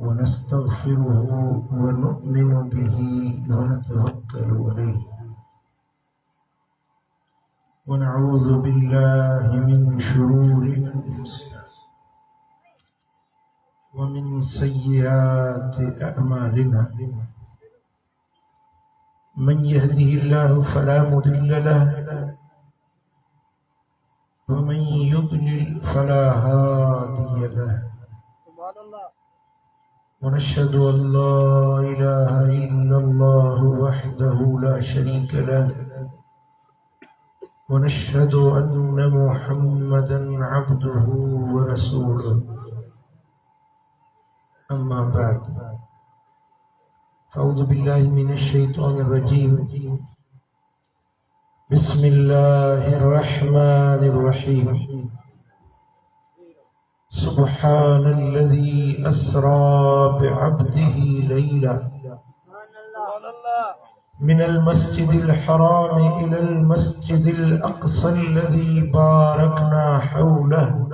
ونستغفره ونؤمن به ونتوكل عليه ونعوذ بالله من شرور أنفسنا ومن سيئات أعمالنا من يهده الله فلا مضل له ومن يضلل فلا هادي له ونشهد أن لا إله إلا الله وحده لا شريك له ونشهد أن محمدا عبده ورسوله أما بعد فأعوذ بالله من الشيطان الرجيم بسم الله الرحمن الرحيم سبحان الذي أسرى بعبده ليلا من المسجد الحرام إلى المسجد الأقصى الذي باركنا حوله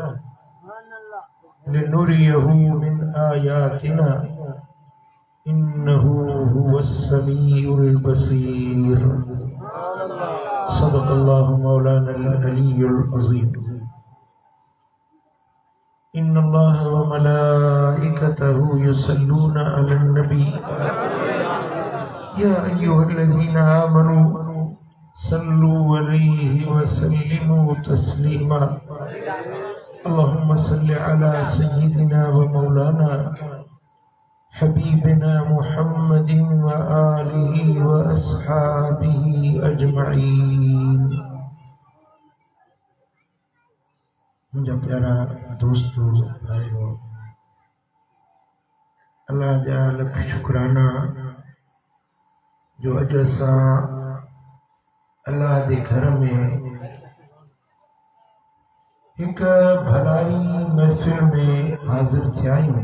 لنريه من آياتنا إنه هو السميع البصير صدق الله مولانا العلي العظيم إن الله وملائكته يصلون على النبي يا أيها الذين آمنوا صلوا عليه وسلموا تسليما اللهم صل على سيدنا ومولانا حبيبنا محمد وآله وأصحابه أجمعين मुझे प्यारा दोस्तों भाइयों अल्लाह जा लख शुक्राना जो अज असां अल्लाह के घर में एक भलाई महफिल में हाजिर थिया आहियूं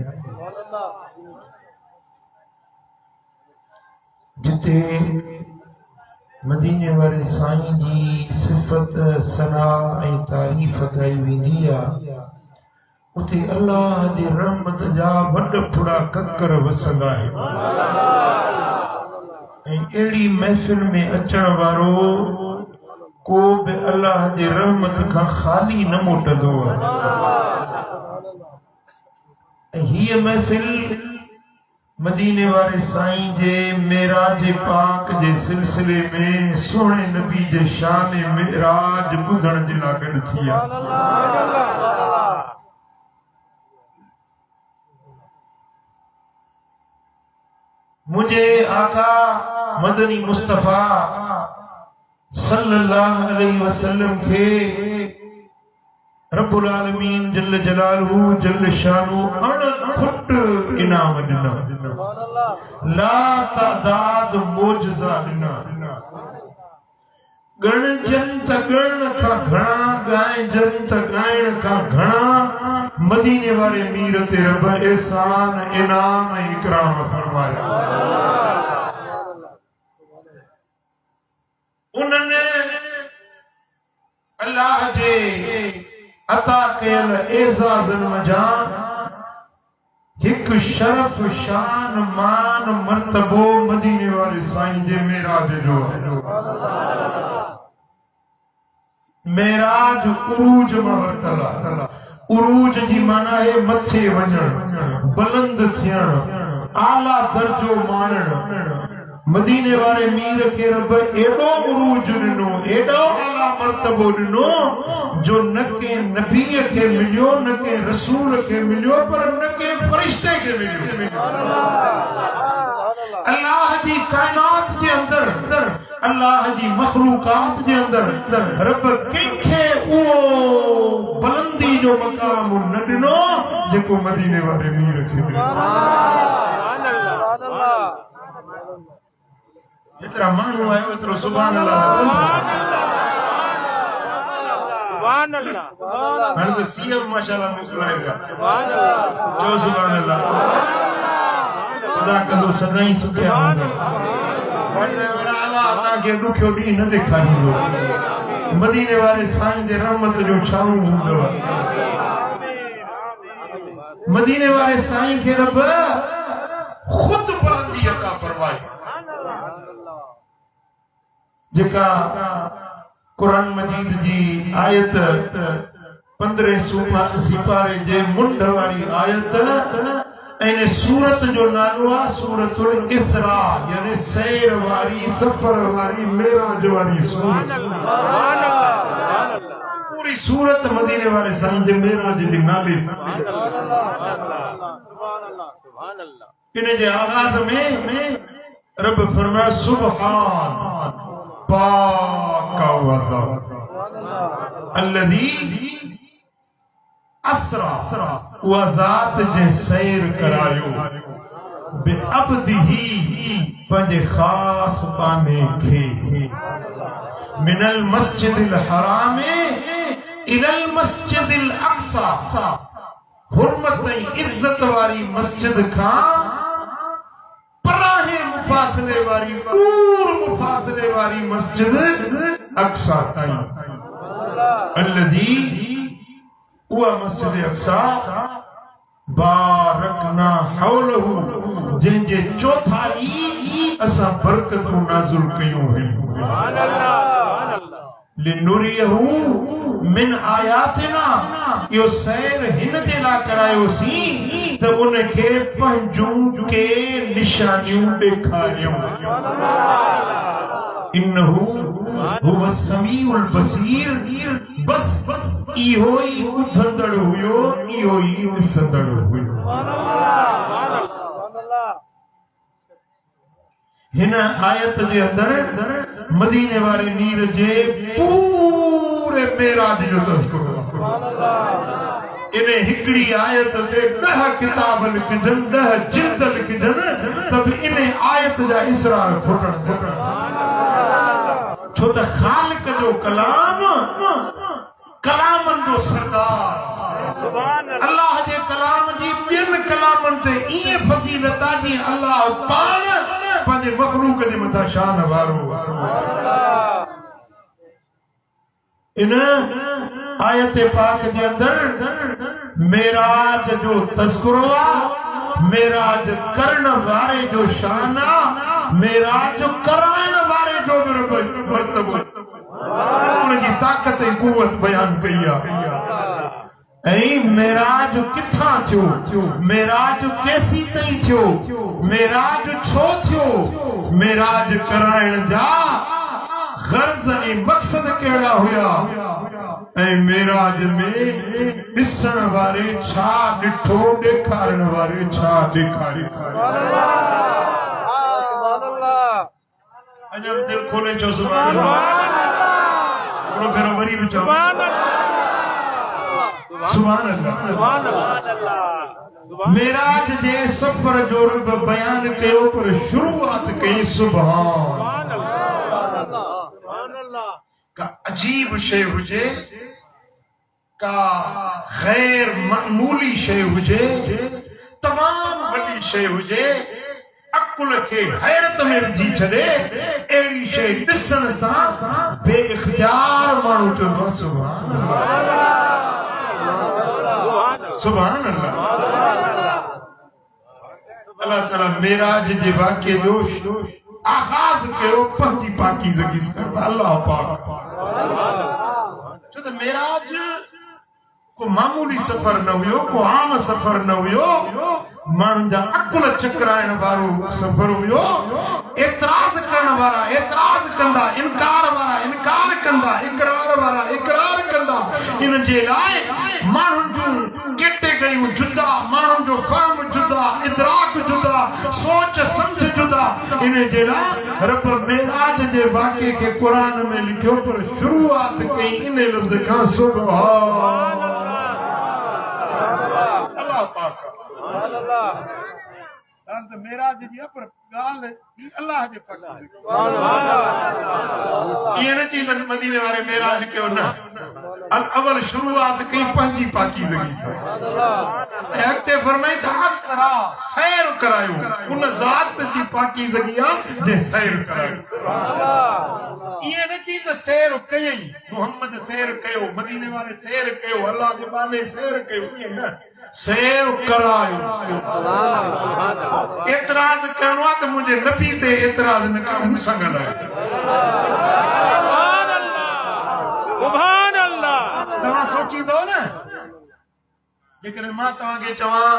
जिते मदीने वाले साईं जी सिफत सना ऐं तारीफ़ कई वेंदी आहे उते अल्लाह जी रहमत जा वॾ थोड़ा ककर वसंदा आहिनि ऐं अहिड़ी महफ़िल में अचण वारो को बि अल्लाह जी रहमत खां ख़ाली न मोटंदो आहे ऐं हीअ महफ़िल मदीने वाले साईं जे मेराज पाक जे सिलसिले में सोहणे नबी जे शान मेराज ॿुधण जे लाइ गॾु थी आहे मुझे आका मदनी मुस्तफा सल्लल्लाहु अलैहि वसल्लम के रब्बुल आलमीन जल्ल जलालहू जल्ल शानू अणखुट इनाम ॾिना ला तादाद मोजज़ा ॾिना ॻणजन त ॻणण खां घणा ॻाइजन त ॻाइण खां घणा मदीने वारे मीर ते रब एहसान इनाम ऐं इकराम फरमाया उन्हनि अल्लाह जे अता कयल एज़ाज़न मजा एक शरफ शान मान मर्तबो मदीने वाले साईं जे मेराज जो मेराज उरूज मां वरतल उरूज जी माना है मथे वञण बुलंद थियण आला दर्जो माणण मदीने वाले मीर के रब एडो उरूज ॾिनो एडो आला मर्तबो ॾिनो जो न के नबी के मिलियो न के रसूल के मिलियो पर न के फरिश्ते के मिलियो अल्लाह जी कायनात के अंदर अल्लाह जी मखलूकात के अंदर रब कंखे वो बुलंदी जो मकाम न ॾिनो जेको मदीने वाले मीर के मिलियो जितना मानू है उतना सुभान अल्लाह सुभान अल्लाह मैं तो सीएम माशाल्लाह मोकलाएगा सुभान अल्लाह जो सुभान अल्लाह खुदा कदो सदाई सुखिया होंगे वरना मेरा अल्लाह अता के दुखियो दी न दिखाईंदो मदीने वाले साईं जे रहमत जो छाऊं हूंदो मदीने वाले साईं के रब खुद बुलंदी अता फरमाई जेका कुरान मजीद जी आयत 15 सिपारे जे मुंड वाली आयत इन सूरत जो नालो आ सूरतुल इसरा यानी सैर वाली सफर वाली मेराज वाली सूरत पूरी सूरत मदीने वाले साईं जे मेराज दी नाले इन्हें जे आगाज में रब फरमाया सुभान पाक अल्लज़ी असरा वज़ात जे सैर करायो बे अब्दिही पंजे खास पाने खे मिनल मस्जिदिल हराम इलल मस्जिदिल अक्सा हुर्मत इज्जत वाली मस्जिद का पराहे मुफासले वाली दूर मुफासले वाली मस्जिद अक्सा ताई अल्लज़ी हुआ मस्जिद अक्सा बारकना हौलहु जिनजे चौथाई असा बरकतों नाज़िल कयूं हैं सुभान अल्लाह लिनुरियहु मिन आयातिना यो सैर हिन जे ला करायो सी त उनखे पंजूं के निशानियूं ॾेखारियूं इन्नहु हुव समीउल बसीर बस इहो ई ॿुधंदड़ हुयो इहो ई ॾिसंदड़ हुयो हिन आयत जे अंदर मदीने वाले मीर जे पूरे मेराज जो तज़किरो इन्हें हिकड़ी आयत ते 10 किताब लिखजन 10 जिल्द लिखजन तब इन्हें आयत जा इसरार फुटण छो त खालिक जो कलाम कलामन जो सरदार अल्लाह जे कलाम जी ॿियनि कलामन ते ईअं फज़ीलत आहे जी अल्लाह पाण पंहिंजे मखलूक जे मथां शान वारो इन आयत पाक जे अंदर मेराज जो तज़किरो आहे मेराज करण वारे जो शान आहे मेराज कराइण वारे जो मर्तबो उनजी ताक़त ऐं कुवत बयान कई आहे ऐं मेराज किथां थियो मेराज केसी ताईं थियो मेराज छो थियो मेराज कराइण जा गर्ज़ ऐं मक़सद कहिड़ा हुया ऐं मेराज में ॾिसण वारे छा ॾिठो ॾेखारण वारे छा ॾेखारियो अञा दिल खोले चओ सुभान अल्लाह भेरो वरी बि चओ सुभान अल्लाह मेराज जे सफ़र जो रब बयान कयो पर शुरूआत कई सुभान का अजीब शय हुजे का गैर मामूली शय हुजे तमाम वॾी शय हुजे अकुल खे हैरत में विझी छॾे अहिड़ी शय ॾिसण सां बेइख्तियार माण्हू चवंदो आहे सुभान अल्लाह अल्लाह ताला मेराज जे वाक़े जो आगाज कयो पंहिंजी पाकीज़गी सां अल्लाह पाक छो त मेराज को मामूली सफ़र न हुयो को आम सफ़र न हुयो माण्हुनि जा अकुल चकराइण वारो सफ़र हुयो एतराज़ करण वारा एतराज़ कंदा इनकार वारा इनकार कंदा इकरार वारा इकरार कंदा इन जे लाइ माण्हुनि जूं कैटेगरियूं जुदा माण्हुनि जो फहम जुदा इदराक जुदा सोच सम्झ जुदा इन जे लाइ रब मेराज जे वाक़े खे क़ुरान में लिखियो पर शुरूआत कई इन लफ़्ज़ खां सुभान अल्लाह पाक मेराज जी पर गाल अल्लाह जे पाक ये न चीज मदीने वाले मेराज कयो न अवल शुरुआत कई पंहिंजी पाकीज़गी खां अॻिते फरमाई त असरा सैर करायो उन ज़ात जी पाकीज़गी आहे जे सैर करायो ये न चीज सैर कयई मोहम्मद सैर कयो मदीने वाले सैर कयो अल्लाह जे बाने सैर कयो ये न सैर करायो एतराज करनो तो मुझे नबी ते एतराज न कर मूंसां ॻाल्हायो सुभान अल्लाह तव्हां सोचींदो न जेकॾहिं मां तव्हांखे चवां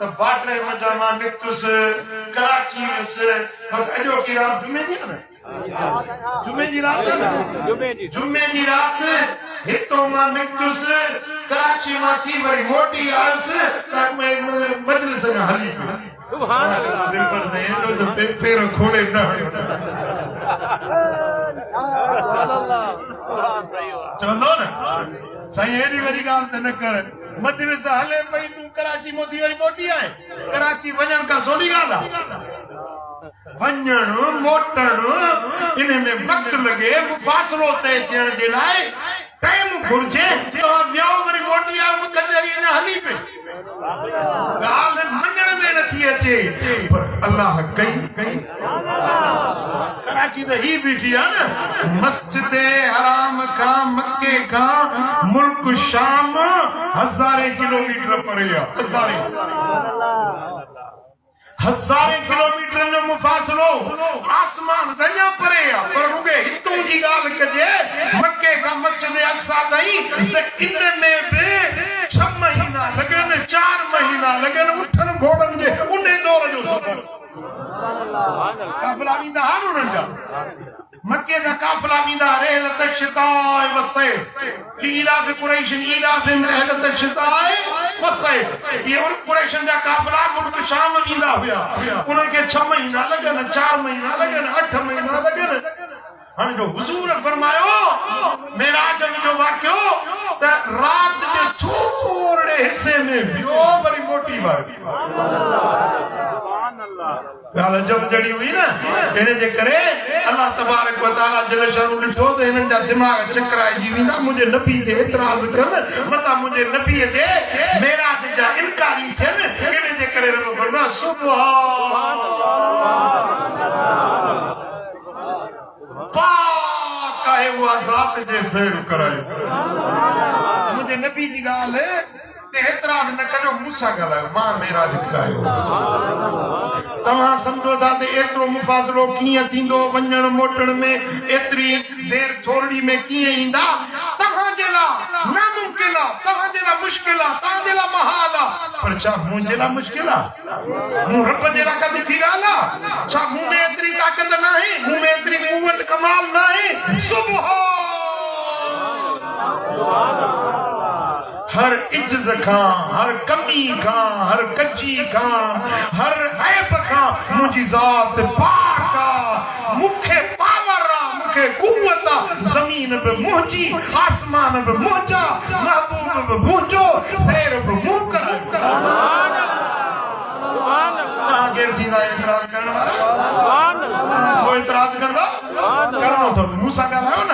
त बाटरे मजा मां निकतुसि कराची वियुसि बसि अॼोकी राति जुमे जी रात जुमे जी रात हितों मां निकतुसि कराची मां थी वरी मोटी आयुसि त मजलिस में हली सुभान अल्लाह पेर खोले न चवंदो न साईं एॾी वॾी ॻाल्हि त न कर मजलिस हले पई तूं कराची मों थी वरी मोटी आए कराची वञण खां सोढ़ी ॻाल्हि आहे वञण मोटण इन में वक़्तु लॻे फ़ासिलो तय थियण जे लाइ टाइम घुर्जे तव्हां वियो वरी मोटी आयो कचहरी अञा हली पई ॻाल्हि मञण में नथी अचे पर अल्लाह कई कराची त ही बीठी आहे न मस्जिद हराम खां मक्के खां मुल्क शाम हज़ारे किलोमीटर परे आहे हज़ारे किलोमीटर जो मुफ़ासिलो आसमान दरिया परे आहे पर रुगे हितों जी ॻाल्हि कजे मक्के खां मस्जिद अक्सा ताईं त इन में बि 6 महीना लॻनि 4 महीना लॻनि उठनि घोड़नि जे उन दौर जो सफ़र काफ़िला वेंदा हा उन्हनि जा मक्के जा काफ़िला वेंदा रहलत शिताए वसैफ ईलाफ कुरैश ईलाफ रहलत शिताए वसैफ ये उन कुरैशन जा काफ़िला मुल्क शाम वेंदा हुया उनखे 6 महीना लॻनि 4 महीना लॻनि 8 महीना लॻनि हाणे जो हुज़ूर फरमायो मेराज जो वाक़ियो त रात जे थोरे हिस्से में वियो वरी मोटी वारी ॻाल्हि जब जड़ी हुई न इन जे करे अल्लाह तबारक व तआला जल शान ॾिठो त हिननि जा दिमाग़ चकराइजी वेंदा मुंहिंजे नबी ते एतिराज़ कनि मथां मुंहिंजे नबीअ ते मेराज जा इनकारी थियनि इन जे करे रब फरमायो सुभान पाक आहे उहा ज़ात जे सैर करायो मुंहिंजे नबी जी ॻाल्हि ते एतिराज़ न कजो मूंसां ॻाल्हायो मां मेराज करायो तव्हां सम्झो था त एतिरो मुफ़ासिलो कीअं थींदो वञण मोटण में एतिरी देर थोरड़ी में कीअं ईंदा तव्हांजे लाइ नामुमकिन आहे तव्हांजे लाइ मुश्किल आहे तव्हांजे लाइ महाल आहे पर छा मुंहिंजे लाइ मुश्किल आहे मूं रब जे लाइ कॾहिं थी ॻाल्हि आहे छा मूं में एतिरी ताक़त न आहे मूं में एतिरी क़ुवत कमाल न आहे हर इज्ज़त खां हर कमी खां हर कच्ची खां हर ऐब खां मुंहिंजी ज़ात पाक आहे मूंखे पावर आहे मूंखे क़ुवत आहे ज़मीन बि मुंहिंजी आसमान बि मुंहिंजा महबूब बि मुंहिंजो सैर बि मूं करायो केरु थींदा एतिराज़ करण वारा को एतिराज़ कंदा करणो अथव मूंसां ॻाल्हायो न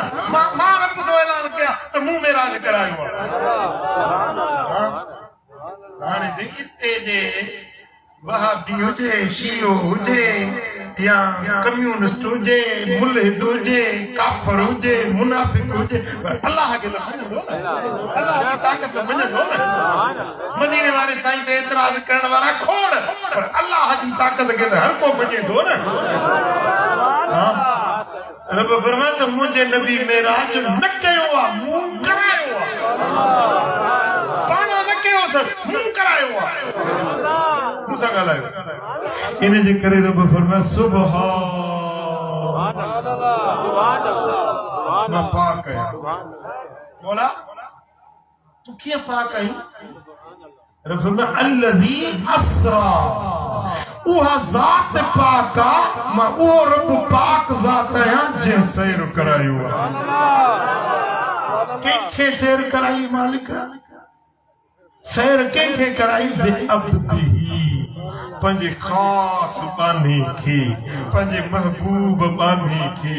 मां रब जो ऐलान कयां त मूं मेराज करायो आहे हाणे हिते जे वहाबी हुजे शियो हुजे या कम्युनिस्ट हुजे मुल्हिद हुजे काफ़िर हुजे मुनाफिक हुजे अल्लाह खे त मञंदो न अल्लाह जी ताक़त मञंदो न मदीने वारे साईं ते एतिराज़ करण वारा खोड़ पर अल्लाह जी ताक़त खे त हर को मञंदो न रब फरमाए त मुंहिंजे नबी मेराज न कयो आहे मूं करायो आहे पाण न कयो अथसि मूं करायो आहे मूंसां ॻाल्हायो इन जे करे रब फरमाए सुभान मां पाक आहियां बोला तू कीअं पाक आहीं रब फरमाए अल्लज़ी अस्रा उहा ज़ात पाक आहे मां उहो रब पाक ज़ात आहियां जंहिं सैर करायो आहे कंहिंखे सैर कराई मालिक सैर कंहिंखे कराई बेअब्दी पंहिंजे ख़ासि बानी खे पंहिंजे महबूब बानी खे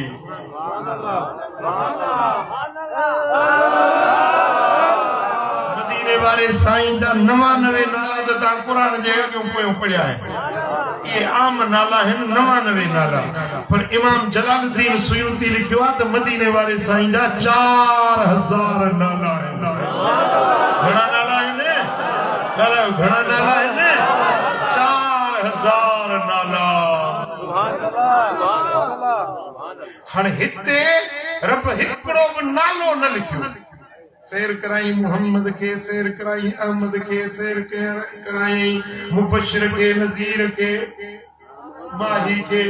मदीने वारे साईं जा 99 नाला त तव्हां क़ुर जे अॻियों पोयों पढ़िया आहिनि ये आम नाला आहिनि 99 नाला पर इमाम जलालुद्दीन सुयूती लिखियो आहे त मदीने वारे साईं जा 4000 नाला आहिनि घणा नाला आहिनि ॻाल्हायो घणा नाला आहिनि 4000 नाला हाणे हिते रब हिकिड़ो बि नालो न लिखियो सैर कराई मोहम्मद के सैर कराई अहमद के सैर कराई मुबशिर के नज़ीर के माही के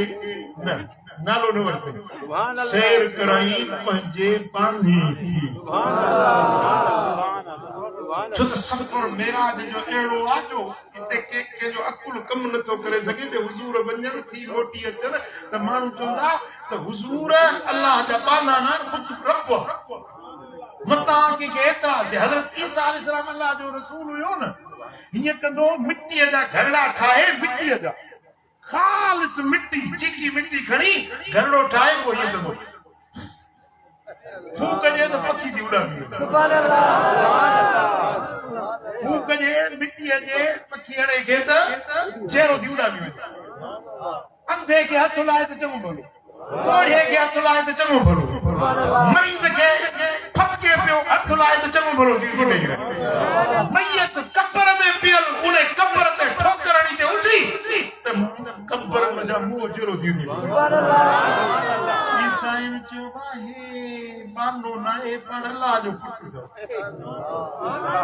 न नालो न वरितो सैर कराई पंहिंजे बानी की छो त सफ़र मेराज जो अहिड़ो आहे जो हिते कंहिंजो अकुल कमु नथो करे सघे त हुज़ूर वञनि थी मोटी अचनि त माण्हू चवंदा त हुज़ूर अलाह जा बाना न कुझु रब मतां कंहिंखे एतिराज़ हज़रत ईसा अलैहिस्सलाम अलाह जो रसूल हुयो न हीअं कंदो मिटीअ जा घरड़ा ठाहे मिटीअ जा ख़ालिस मिटी चिकी मिटी खणी घरड़ो ठाहे पोइ हीअं कंदो फूक जे त पखी थी उॾामी फूक जे मिटीअ जे पखी अड़े खे त चहिरो थी उॾामी वेंदो अंधे खे हथ लाए त चङो भलो कोढ़े खे हथ लाए त चङो भलो मरीज़ खे फटके पियो हथ लाए त चङो भलो थी गुॾे मैयत कब्र में पियल उन कब्र ते ठोकर हणी ते उथी त कब्र में जा मुंहुं जहिड़ो थी ईसाईन चयो हे बानो ना ए पर अल्लाह जो पुत्र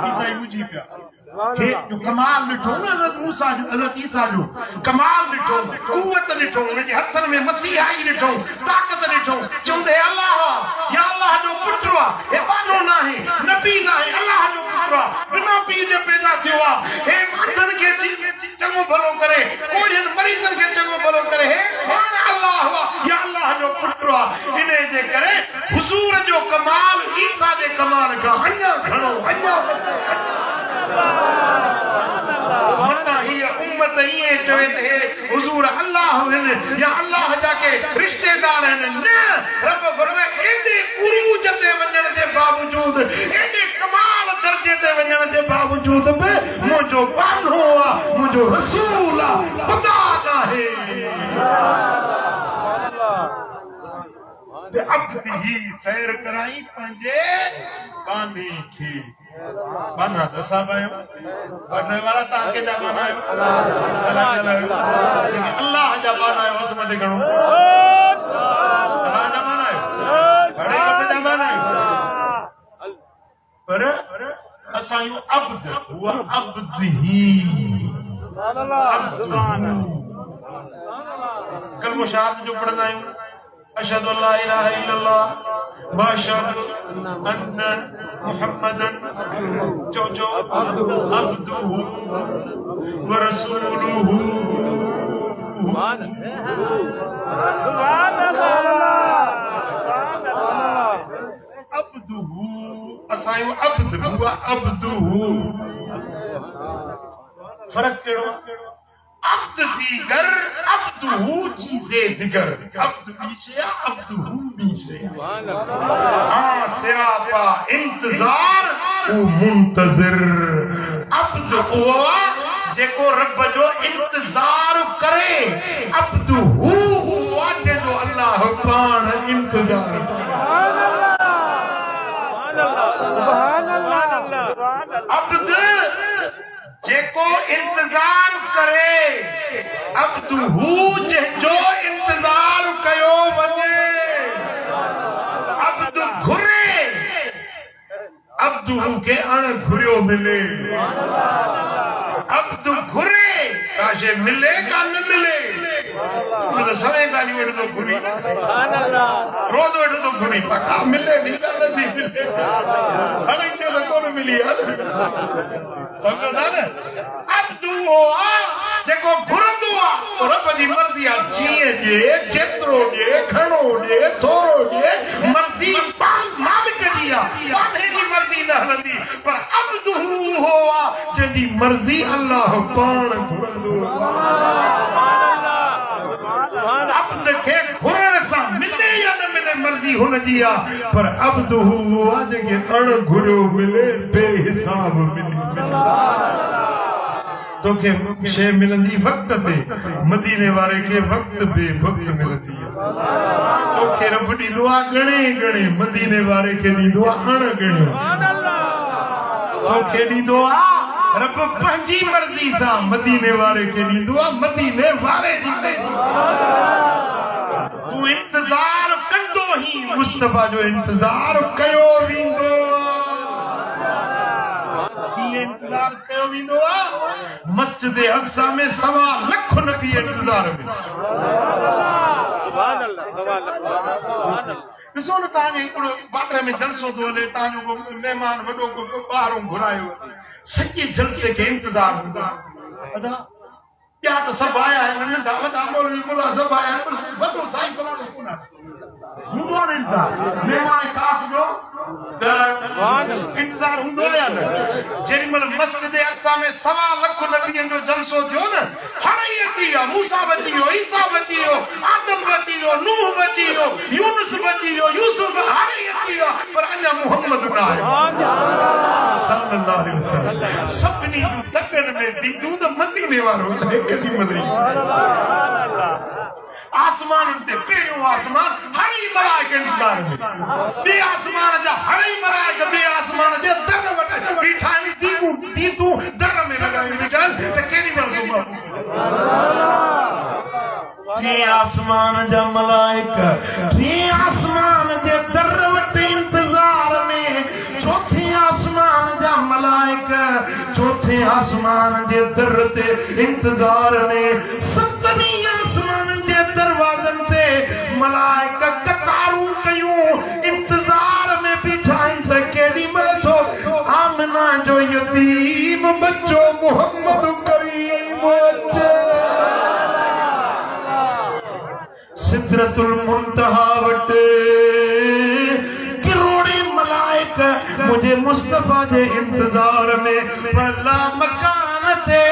ईसाई मुझी पिया के जो कमाल ॾिठो न हज़रत मूसा जो हज़रत ईसा जो कमाल ॾिठो क़ुवत ॾिठो उनजे हथनि में मसीहाई ॾिठो ताक़त ॾिठो चवंदे अल्लाह या अल्लाह जो पुत्र आहे हे बानो न आहे नबी न आहे अल्लाह जो पुत्र आहे बिना पीउ जे पैदा थियो आहे हे अंधनि खे चङो भलो करे कोढ़ियुनि मरीज़नि खे चङो भलो करे हे पाण अल्लाह आहे या अल्लाह जो पुत्र आहे इन जे करे हुज़ूर जो कमाल ईसा जे कमाल खां अञा घणो अञा मता हीअ उम्मत ईअं चवे त हे हुज़ूर अल्लाह आहिनि या अल्लाह जा के रिश्तेदार आहिनि न रब फरमाए एॾे उरूज ते वञण जे बावजूद एॾे कमाल दर्जे ते वञण जे बावजूद बि मुंहिंजो बानो आहे मुंहिंजो रसूल आहे ख़ुदा नाहे अब्द ही सैर कराई पंहिंजे बानी खे बाना दसा आयो पढ़ने वाला तव्हां केॾा बाना आयो अल्लाह जा बाना आयो हथ मथे खणो अल्लाह जा बाना आयो घणे कम जा बाना आयो पर असां इहो अब्द हुआ अब्द ही कलमो शहादत जो पढ़ंदा आहियूं अशहदु अल्ला इलाहा इल्लल्लाह व अशहदु अन्न मुहम्मदन चो अब्दुहु व रसूलुहु सुभान अल्लाह अब्दुहु असायो अब्द हुआ अब्दुहु फर्क कहिड़ो अब्द दीगर अब्दुहु चीज़े दिगर अब्द बीशे अब्दुहु बीशे हाँ सिरापा इंतजार ओ मुंतज़िर अब्द हुआ जेको रब जो इंतजार करे अब्दुहु हुआ जेको अल्लाह पाण इंतजार अब्द जेको इंतजार करे अब्दुहु जो इंतजार कयो वञे अब्द घुरे अब्दुहु के अण घुरियो मिले अब्द घुरे काशे मिले का न मिले तो समय का नहीं वेठो घुरी रोज वेठो तो घुरी पक्का मिले थी का नहीं मिले हाणे तो कोन मिली है समझो था न अब्दु हुआ जेको घुरंदो आहे रब जी मर्ज़ी आहे जीअं जे जेतिरो जे घणो जे थोरो जे मर्ज़ी मालिक जी आहे पाणे जी मर्ज़ी न हलंदी पर अब्दु हुआ जंहिंजी मर्ज़ी अल्लाह पाण घुरंदो अब्द खे घुरण सां मिले या न मिले मर्ज़ी हुनजी आहे पर अब्दु हुआ जंहिंखे अण घुरियो मिले बेहिसाब मिले तोखे शे मिलंदी वक्त ते मदीने वारे के वक्त बे वक्त मिलंदी तोखे रब ॾींदो आहे गणे गणे मदीने वारे के ॾींदो आहे अण गणियो तोखे ॾींदो आहे रब पंहिंजी मर्ज़ी सां मदीने वारे खे ॾींदो आहे मदीने वारे जी तूं इंतज़ार कंदो ई मुस्तफ़ा जो इंतज़ार कयो वेंदो इंतज़ार कयो वेंदो आहे मस्जिद अक़सा में 1.25 लाख नबी इंतज़ार में सुभान अल्लाह सुभान अल्लाह ॾिसो न तव्हांजे हिकिड़ो बाटरे में जलसो थो हले तव्हांजो को महिमान वॾो को ॿाहिरों घुरायो सॼे जलसे खे इंतज़ार हूंदो अदा ॿिया त सभु आया आहिनि नंढा वॾा मौलवी मुला सभु आया आहिनि वॾो साईं फलाणो कोन आहे हूंदो आहे इंतज़ार महिमान ख़ास जो इंतज़ार हूंदो या न जेॾी महिल मस्जिद अक़सा में 1.25 लाख नबियनि जो जलसो थियो न हाणे ई अची विया मूसा बची वियो ईसा बची वियो आदम बची वियो नूह बची वियो यूनुस बची वियो यूसुफ हाणे ई अची विया पर अञा मुहम्मद न आयो सल्लल्लाहु अलैहि वसल्लम सभिनी जूं तकनि में दीदूं त मदीने वारो हिकु ॾींहुं मदरी आसमान ते पहिरियों आसमान हर ई मलाइका इंतज़ार में ॿिए आसमान जा हर ई मलाइका ॿिए आसमान जे दर वटि बीठा आहिनि दीदूं दर में लॻायूं बीठा आहिनि त केॾी महिल टे आसमान जा मलाइका टे आसमान जे दर वटि इंतज़ार में चौथे आसमान जा मलाइका चौथे आसमान जे दर ते इंतज़ार में सतनी आसमान जे दरवाज़नि ते मलाइका कतारूं कयूं इंतज़ार में बीठा आहिनि त केॾी महिल थो आमिना जो यतीम बच्चो मुहम्मद करीम अचे सिदरतुल मुंतहा वटि किरोड़े मलाइका मुझे मुस्तफ़ा जे इंतज़ार में भला मकान ते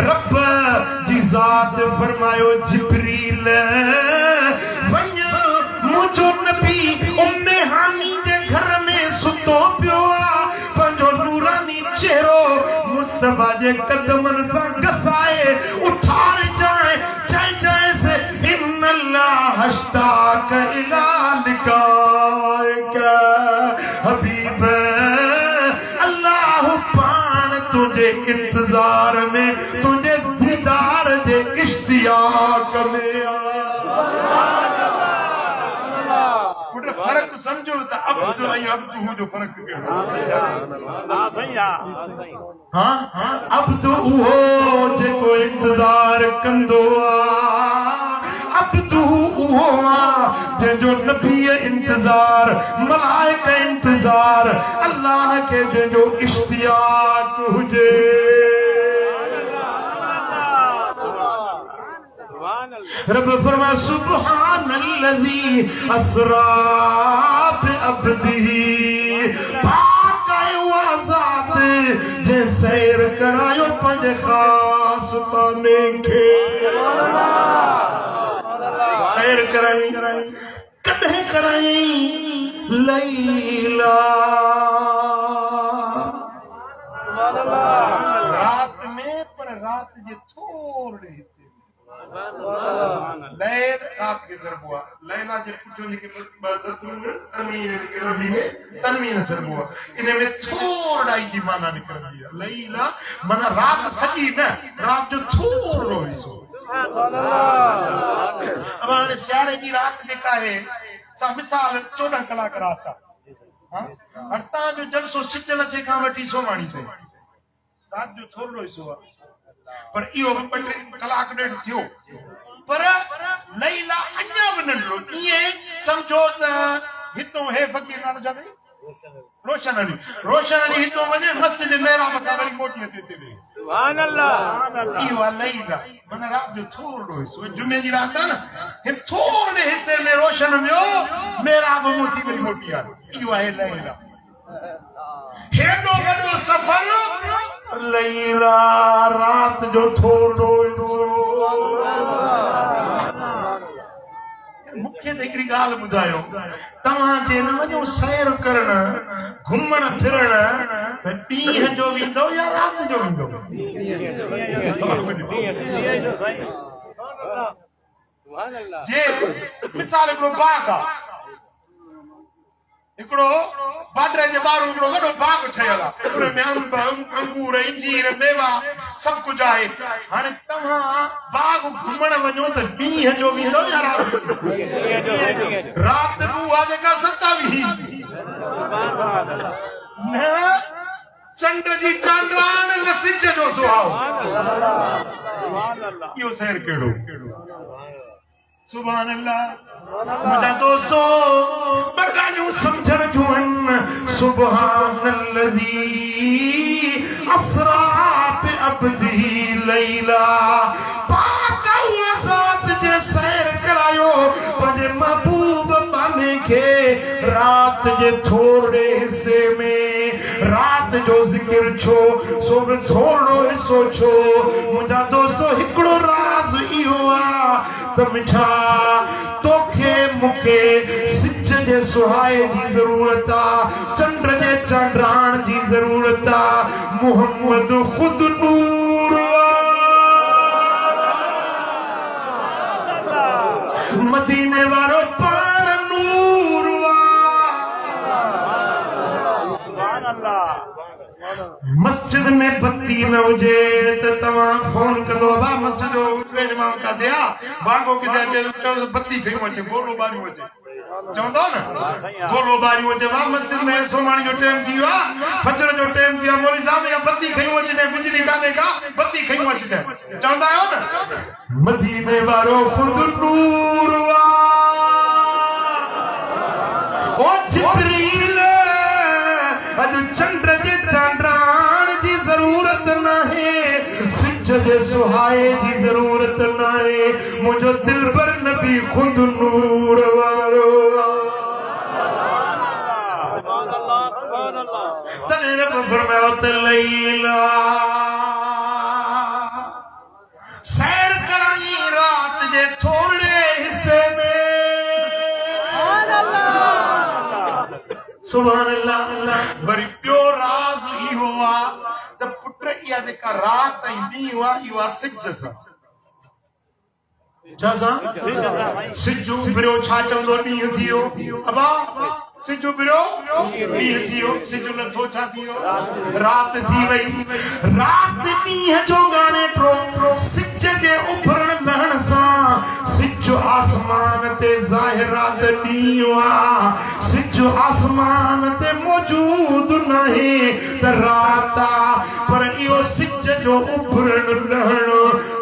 रब जी ज़ात फरमायो जिब्रील वञ मुंहिंजो नबी उम्मे हानी जे घर में सुतो पियो आहे पंहिंजो नूरानी चेहरो मुस्तफ़ा जे कदमनि सां घसाए उथारिजांइ चइजांइसि इन्नल्लाह अश्ताक इला लिकाइक हबीब अल्लाह पाण तुंहिंजे इंतज़ार में तुंहिंजे दीदार जे इश्तियाक में फर्क समझो त अब्द ऐं अब्दु जो फर्क कहिड़ो हां अब्द उहो जेको इंतज़ार कंदो आहे अब्द उहो आहे जंहिंजो नबी इंतज़ार मलाइका इंतज़ार अल्लाह के जंहिंजो इश्तियाक हुजे रब फरमा सुब्हानल्लज़ी अस्रा बिअब्दिही पाक आज़ाद जे सैर करायो पंहिंजे ख़ास बंदे खे सैर कराई कॾहिं कराई लैला रात में पर रात जे थोड़े लैल रात के ज़रब हुआ लैला जे पुठियों लिखे तनवीन ज़रब हुआ इन्हें में थोड़ा ही माना निकलंदी आहे लैला माना रात सॼी न रात जो थोड़ो हिस्सो अब हाणे सियारे जी रात जेका आहे सा मिसाल 14 कलाक रात आहे हां और तव्हांजो जलसो सिजल जे खां वठी सोमाणी ताईं रात जो थोड़ो हिस्सो आहे पर इहो 2-3 कलाक ॾेढ थियो पर लैला अञा बि नंढो ईअं सम्झो त हितों हे फ़कीर नालो छा अथई रोशन अली हितों वञे मस्जिद मेहराब खां वरी मोटी अचे ते सुभान अल्लाह इहो आहे लैला माना रात जो थोरो हिसो जुमे जी रात आहे न हिन थोरे हिसे में रोशन वियो मेहराब मोटी वरी मोटी आहे इहो आहे लैला हेॾो वॾो सफ़र लैला रात जो थोरो मूंखे त हिकिड़ी ॻाल्हि ॿुधायो तव्हां जे न वञो सैर करण घुमण फिरण त ॾींहं जो वेंदो या राति जो वेंदो जे मिसाल हिकिड़ो बाग आहे हिकिड़ो बाडरे जे ॿाहिरि हिकिड़ो वॾो बाग ठहियल आहे उन में अंब अंगूर इंजीर मेवा सभु कुझु आहे हाणे तव्हां बाग घुमण वञो त ॾींहं जो वेंदो या राति उहा जेका 27 न चंड जी चांदरान न सिज जो सुहाओ इहो शहर कहिड़ो सुभान अल्लाह मुंहिंजा दोस्तो बगानियूं सम्झण जूं आहिनि सुभान अल्लज़ी असरा बिअब्दिही लैला पाक ज़ात जे सैर करायो पंहिंजे महबूब बाने खे रात जे थोरे हिस्से में रात जो ज़िक्र छो सो बि थोरो हिस्सो छो मुंहिंजा दोस्तो हिकिड़ो राज़ इहो आहे त मिठा तोखे मूंखे सिज जे सुहाए जी ज़रूरत आहे चंड जे चांडराण जी ज़रूरत आहे मोहम्मद ख़ुदि नूर मदीने वारो पाण नूर मस्जिद में बत्ती न हुजे त तव्हां फोन कंदो बा मस्जिद जो इमाम का दिया बागो के अचे बत्ती खई वञे गोलो बारियो अचे चवंदो न गोलो बारियो अचे बा मस्जिद में सुम्हण जो टाइम थी वियो आहे फजर जो टाइम थी वियो आहे मौलवी साहब या बत्ती खई वञे बिजली कान्हे का बत्ती खई वञे चवंदा आहियो न मदीने वारो ख़ुदि नूर ओ जिब्रील अॼु चंड जे चांडराण जी ज़रूरत नाहे सिज जे सुहाए जी ज़रूरत नाहे मुंहिंजो दिलबर नबी ख़ुदि नूर वारो तॾहिं रब फरमायो त लैला सैर कराई रात जे थोरे हिस्से में सुभान अल्लाह वरी ॿियो राज़ इहो आहे त पुट इहा जेका राति ऐं ॾींहुं आहे इहो आहे सिज सां छा सां सिज उभिरियो छा चवंदो ॾींहुं थी वियो अबा सिज उभिरियो ॾींहुं थी वियो सिज नथो छा थी वियो राति थी वई राति ॾींहं जो ॻाणे पियो सिज जे उभरण लहण सां सिज आसमान ते ज़ाहिर आहे त ॾींहुं आहे सिज आसमान ते मौजूद नाहे त राति आहे पर इहो सिज जो उभरण लहण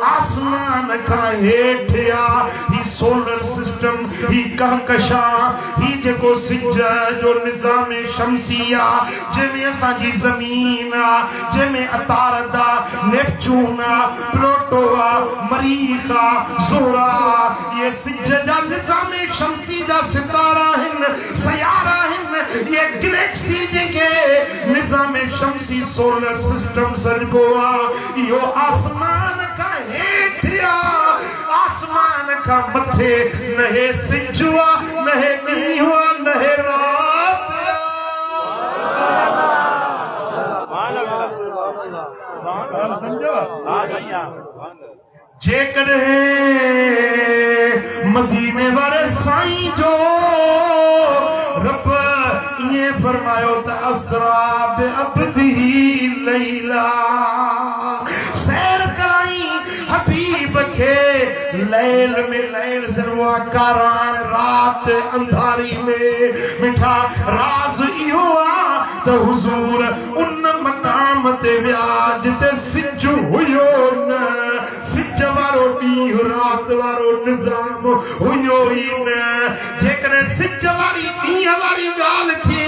आसमान खां हेठि आहे ही सोलर सिस्टम ही कहकशां ही जेको सिज जो निज़ाम शमसी आहे जंहिंमें असांजी ज़मीन आहे जंहिंमें अतारद आहे नेपच्यून आहे प्लूटो आहे मरीख़ आहे ज़ोरा आहे ये सिज जा निज़ाम शमसी जा सितारा आहिनि सयारा आहिनि ये गैलेक्सी जेके निज़ाम शमसी सोलर सिस्टम सॾिबो आहे इहो आसमान खां हेठि आहे आसमान खां मथे न हे सिज आहे न हे ॾींहुं आहे न हे जेकॾहिं मदीने वारे साईं जो रब ईअं फरमायो त असरा बिअब्दिही लैला सैर कराई हबीब खे लैल में लैल सरवा कारान रात अंधारी में मिठा राज इहो आहे त हुजूर उन मकाम ते विया जिते सिज हुयो न सिज वारो ॾींहुं राति वारो निज़ाम हुयो ई न जेकॾहिं सिज वारी ॾींहं वारी ॻाल्हि थी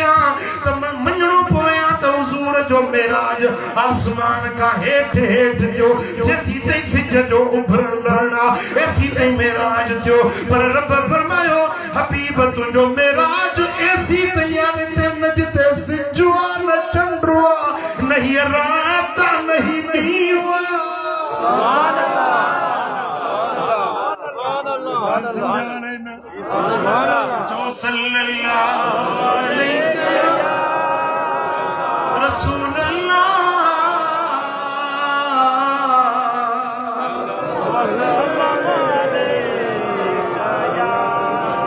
त मञणो पवया त हुजूर जो मेराज आसमान खां हेठि हेठि थियो जेसी ताईं सिज जो उभरण लहण आहे एसी ताईं मेराज थियो पर रब फरमायो हबीब तुंहिंजो मेराज एसी ताईं आहे न जिते सिज आहे न चंड आहे न हीअ राति आहे न ही ॾींहुं आहे जो सल्लल्लाहु अलैहि रसूल अल्लाह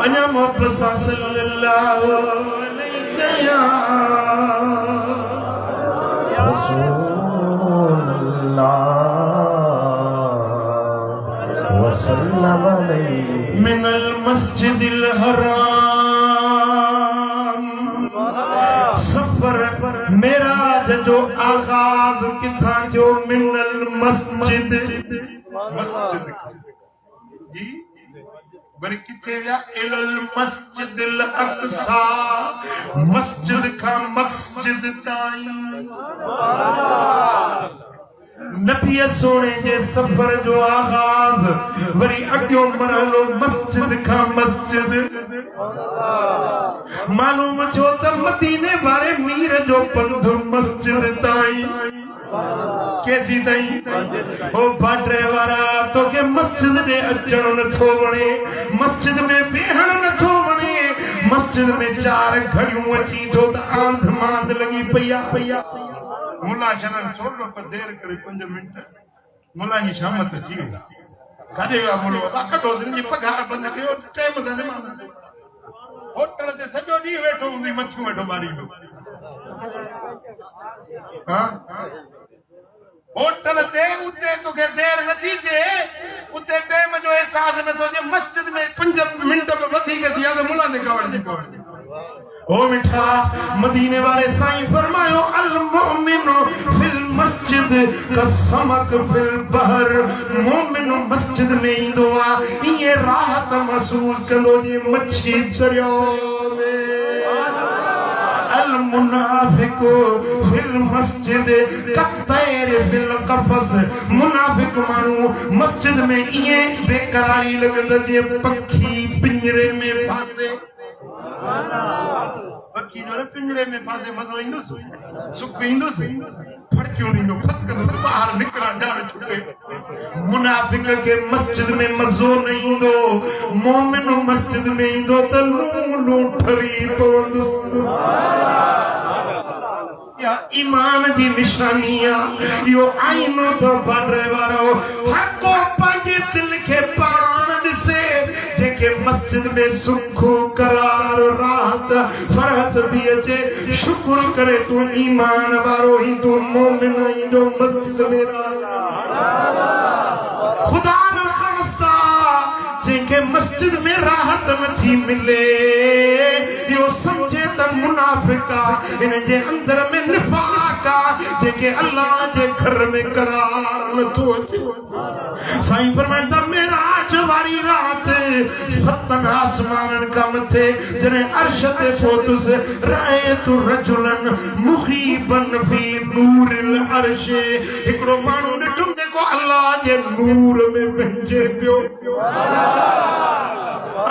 अञा मोहब्बत सां सल्लल्लाहु अलैहि या रसूल अल्लाह वसल्लम अलैहि मिनल मस्जिदिल हराम सफर मेरा जो आगाज किथा जो मिनल मस्जिद मस्जिद जी वरी किथे विया इलल मस्जिदिल अक़सा मस्जिद का मस्जिद ताईं नबी सोने जे सफर जो आगाज वरी अॻियो मरहलो मस्जिद का मस्जिद मालूम छो त मदीने वारे मीर जो पंध मस्जिद ताईं कैसी ताईं ओ बाटरे वारा तो के मस्जिद दे अचण नथो वणे मस्जिद में बेहण नथो वणे मस्जिद में चार घड़ियूं अची थो त आंध मांध लगी पया मुला शरण छोड़ो पर देर करे 5 मिनट मुला जी शामत अची वई काॾे विया मुलो कढो जिनजी पघार बंदि कयो टाइम सां न होटल ते सॼो ॾींहुं वेठो हूंदी मच्छियूं वेठो मारींदो होटल ते उते तोखे देर नथी थिए उते टाइम जो एहसास नथो थिए मस्जिद में 5 मिनट में वधीक थी विया त मुला ते कवड़जी पवंदी ओ मिठा मदीने वाले साईं फरमायो अल मोमिनो फिल मस्जिद कसमक फिल बहर मोमिन मस्जिद में ईंदो आ ये राहत महसूस कंदो जे मच्छी दरिया में अल मुनाफिको फिल मस्जिद कतैर फिल कफस मुनाफिक मानू मस्जिद में ये बेकरारी लगंदा जे पखी पिंजरे में फासे पखी जो पिंजरे में फासे मज़ो ईंदुसि सुख ईंदुसि फड़कियूं ॾींदो फटकंदो ॿाहिरि निकिरा जान छुटे मुनाफिक खे मस्जिद में मज़ो न ईंदो मोमिन मस्जिद में ईंदो त लूं ठरी पवंदुसि ईमान जी निशानी आहे इहो आईनो तो बाडरे वारो हर को पंहिंजे दिल खे पाण ॾिसे जेके मस्जिद में सुख करार राहत फरहत थी अचे शुक्र करे तू ईमान वारो ही तू मोमिन ईंदो मस्जिद में खुदा न खास्ता जेके मस्जिद में राहत नथी मिले इहो समझे त मुनाफिका इन जे अंदर में निफाक जेके अल्लाह जे घर में करार नथो अचे साईं फरमाईंदा मेराज वारी रात 7 आसमाननि खां मथे जॾहिं अर्श ते पहुतुसि रायतु रजुलन मुखीबन फी नूरिल अर्श हिकिड़ो माण्हू ॾिठुमि जेको अल्लाह जे नूर में पंहिंजे पियो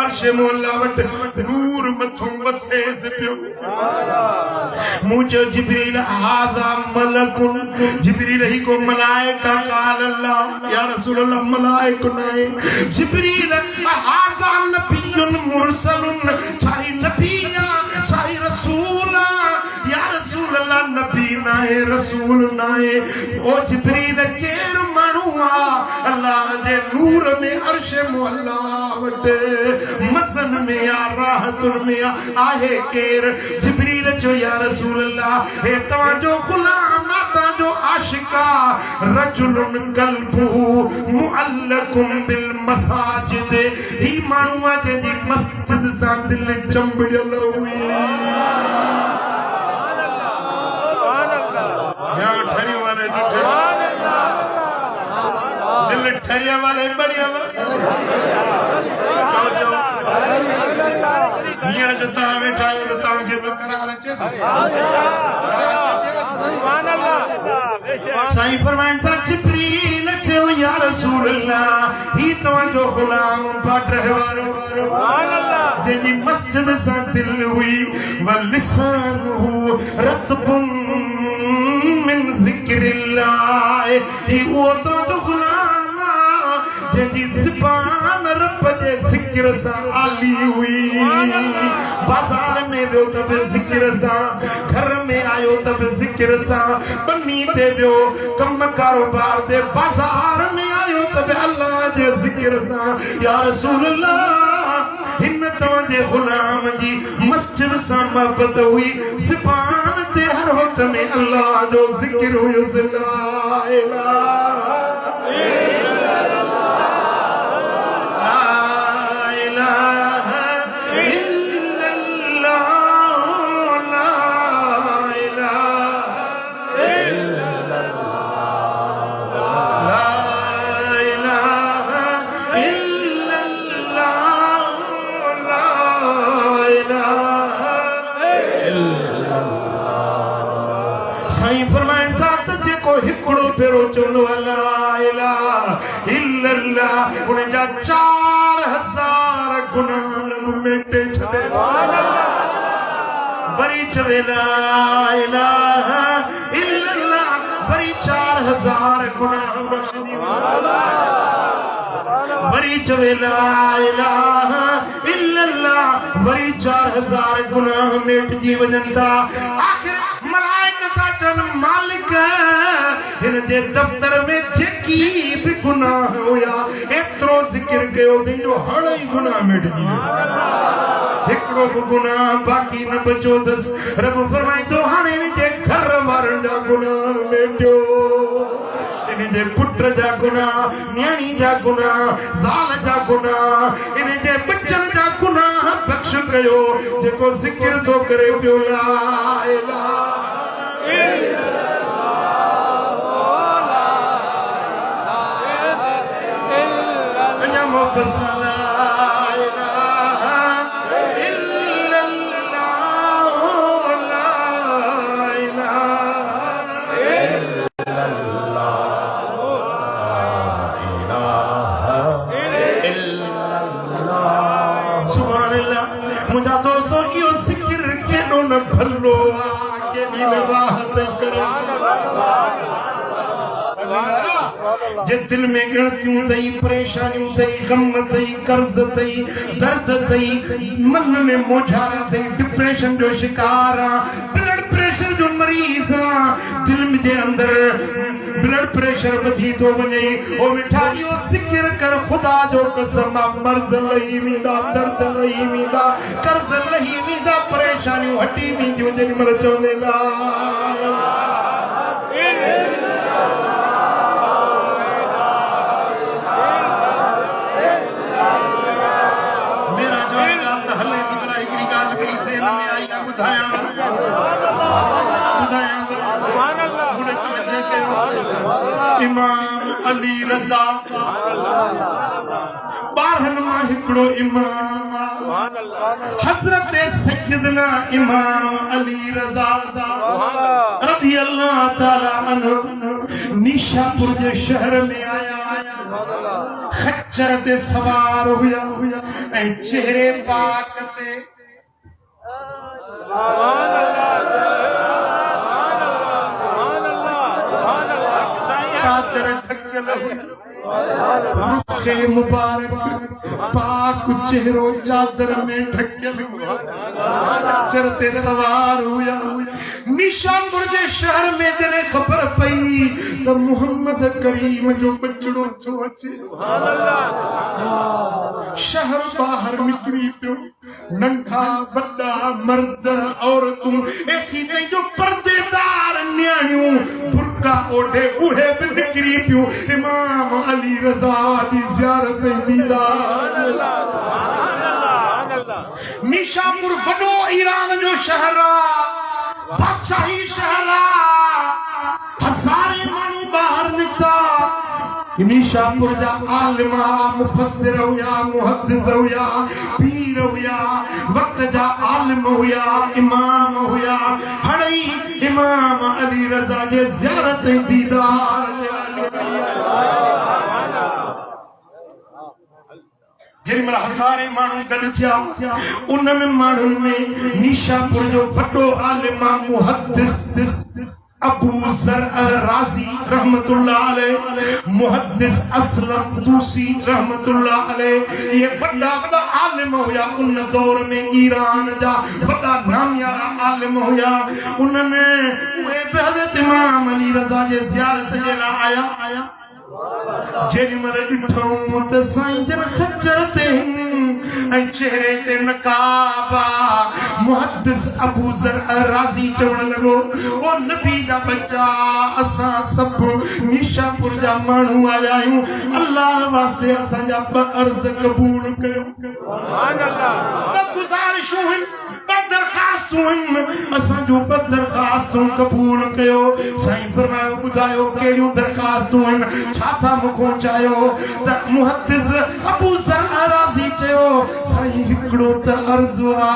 अर्श मोला वटि नूर मथों वसेसि पियो मूं चयो जिब्रील हाज़ा मलकुन जिब्रील ही को मलाइका क़ाल अल्लाह या रसूल अल्लाह मलाइक नाहे जिब्रील हाज़ा नबियुन मुरसलुन छाई नबी छाई रसूल या रसूल अल्लाह नबी नाहे रसूल नाहे ओ जिब्रील केर माण्हू आहे अल्लाह जे नूर में अर्श मोला वटि मसन में या राहतुन में आहे केर जिब्रील जो या रसूल अल्लाह हे तव्हांजो गुलाम तव्हांजो आशिका रजुलुन कल्बुहु मुअल्लकुम बिल मसाजिद ही माण्हू आहे जंहिंजी मस्जिद सां दिलि चंबिड़ियल हुई ठरी वारे दिल ठरिया वाले बढ़िया हींअर जो तव्हां वेठा आहियो त तव्हांखे बि करार अचे साईं फरमाइनि था जिब्रील चयो या रसूल अल्लाह ही तव्हांजो गुलाम बाडरे वारो जंहिंजी मस्जिद सां दिलि हुई वलिसानुहु रतबुन मिन ज़िक्रिल्लाह ही उहो तव्हांजो गुलाम जंहिंजी ज़ुबान रब जे ज़िक्र सां आली हुई बाज़ार में वियो त बि ज़िक्र सां घर में आयो त बि ज़िक्र सां बनी ते वियो कम कारोबार ते बाज़ार में आयो त बि अल्लाह जे ज़िक्र सां या रसूल अल्लाह हिन तव्हांजे गुलाम जी मस्जिद सां मोहब्बत हुई ज़बान ते हर वक्त में अल्लाह जो ज़िक्र हुयो ला इलाहा साईं फरमाइनि था त जेको हिकिड़ो भेरो चवंदो ला इलाहा इल्लल्लाह उन जा 4000 गुनाह मिटे छॾे वरी चवे ला इलाहा इल्लल्लाह वरी 4000 गुनाह वरी चवे ला इलाहा इल्लल्लाह वरी 4000 गुनाह मिटजी वञनि था आखिर मालिक इन जे दफ्तर में जेकी भी गुनाह हुया एतिरो ज़िक्र कयो जो हाणे ई गुनाह मिटजी हिकिड़ो बि गुनाह बाक़ी न बचो अथसि रब फरमाईंदो हाणे इन जे घर वारनि जा गुनाह मिटियो इन जे पुट जा गुनाह न्याणी जा गुनाह ज़ाल जा गुनाह इन जे बचनि जा गुनाह बख़्श कयो जेको ज़िक्र थो करे पियो ला इलाहा बस ला इलाहा इल्लल्लाह ला इलाहा इल्लल्लाह सुभान अल्लाह मुंहिंजा दोस्तो इहो ज़िक्र केॾो न भलो आहे केॾी न राहत करे जे दिल में गिणतियूं अथई परेशानियूं अथई गम अथई कर्ज़ अथई दर्द अथई मन में मोझार अथई डिप्रेशन जो शिकार आहे ब्लड प्रेशर जो मरीज़ आहे दिल जे अंदर ब्लड प्रेशर वधी थो वञे ओ मिठा इहो ज़िक्र कर ख़ुदा जो कसम मर्ज़ लही वेंदा दर्द लही वेंदा कर्ज़ लही वेंदा परेशानियूं हटी वेंदियूं जेॾी महिल चवंदे ला इमाम अली रज़ा बारहन मां हिकिड़ो इमाम हज़रत सैयदना इमाम अली रज़ा रज़ी अल्लाह ताला अन्हु निशापुर जे शहर में आया खच्चर ते सवार हुया ऐं चेहरे पाक ते चादर ढकल रुखे मुबारक पाक चेहरो चादर में ढकल चरते सवार हुया निशापुर जे शहर में जॾहिं ख़बर पई त मोहम्मद करीम जो बचड़ो थो अचे शहर ॿाहिरि निकिरी पियो नंढा वॾा मर्द औरतूं ऐसी नहीं जो पर्देदार न्याणियूं बुरका ओढ़े उहे बि निकिरी पियूं इमाम अली रज़ा जी ज़ियारत दीदार निशापुर वॾो ईरान जो शहर आहे बादशाही शहर आहे हज़ारे माण्हू ॿाहिरि निकिता निशापुर जा आलिम मुफस्सिर हुया मुहद्दिस हुया पीर हुया वक्त जा आलिम हुया इमाम हुया हाणे इमाम अली रज़ा जे ज़ियारत दीदार जेॾीमहिल हज़ारे माण्हू गॾु थिया उन्हनि माण्हुनि में निशापुर जो वॾो आलिम मुहद्दिस अबू ज़र राज़ी रहमतुल्लाह अलैह मुहद्दिस असलम दूसी रहमतुल्लाह अलैह ये वॾा वॾा आलिम हुया उन दौर में ईरान जा वॾा नामियारा आलिम हुया उन्हनि उहे बि हज़रत इमाम अली रज़ा जे ज़ियारत जे लाइ आया जेॾीमहिल ॾिठऊं त साईं जन खच्चर ते चेहरे ते नकाबा मुहद्दिस अबू ज़र राज़ी चवण लगो ओ नबी दा बच्चा असा सब निशापुर जा मानू आया आयूं अल्लाह वास्ते असा जा अर्ज कबूल कयो सुभान अल्लाह गुज़ारिशूं दरखास्तूं असा जो दरखास्तूं कबूल कयो साईं फरमायो बुधायो केड़ियूं दरखास्तूं आहिनि छा था मुखों चाहियो त मुहद्दिस अबू ज़र राज़ी चयो साईं हिकिड़ो त अर्ज़ु आ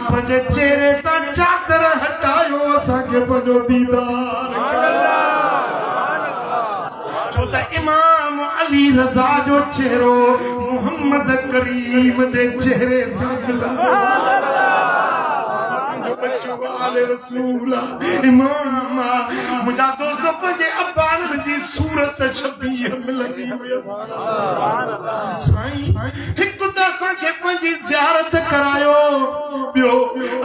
पंहिंजे चेहरे तां चादर हटायो असांखे पंहिंजो दीदार छो त इमाम अली रज़ा जो चेहरो मोहम्मद करीम जे चेहरे सां मिलंदो रसूल इमाम मुझा दोस्तों पंहिंजे अब्बान जी सूरत शबीह मिलंदी हुई साईं हिकु त असांखे पंहिंजी ज़ियारत करायो ॿियो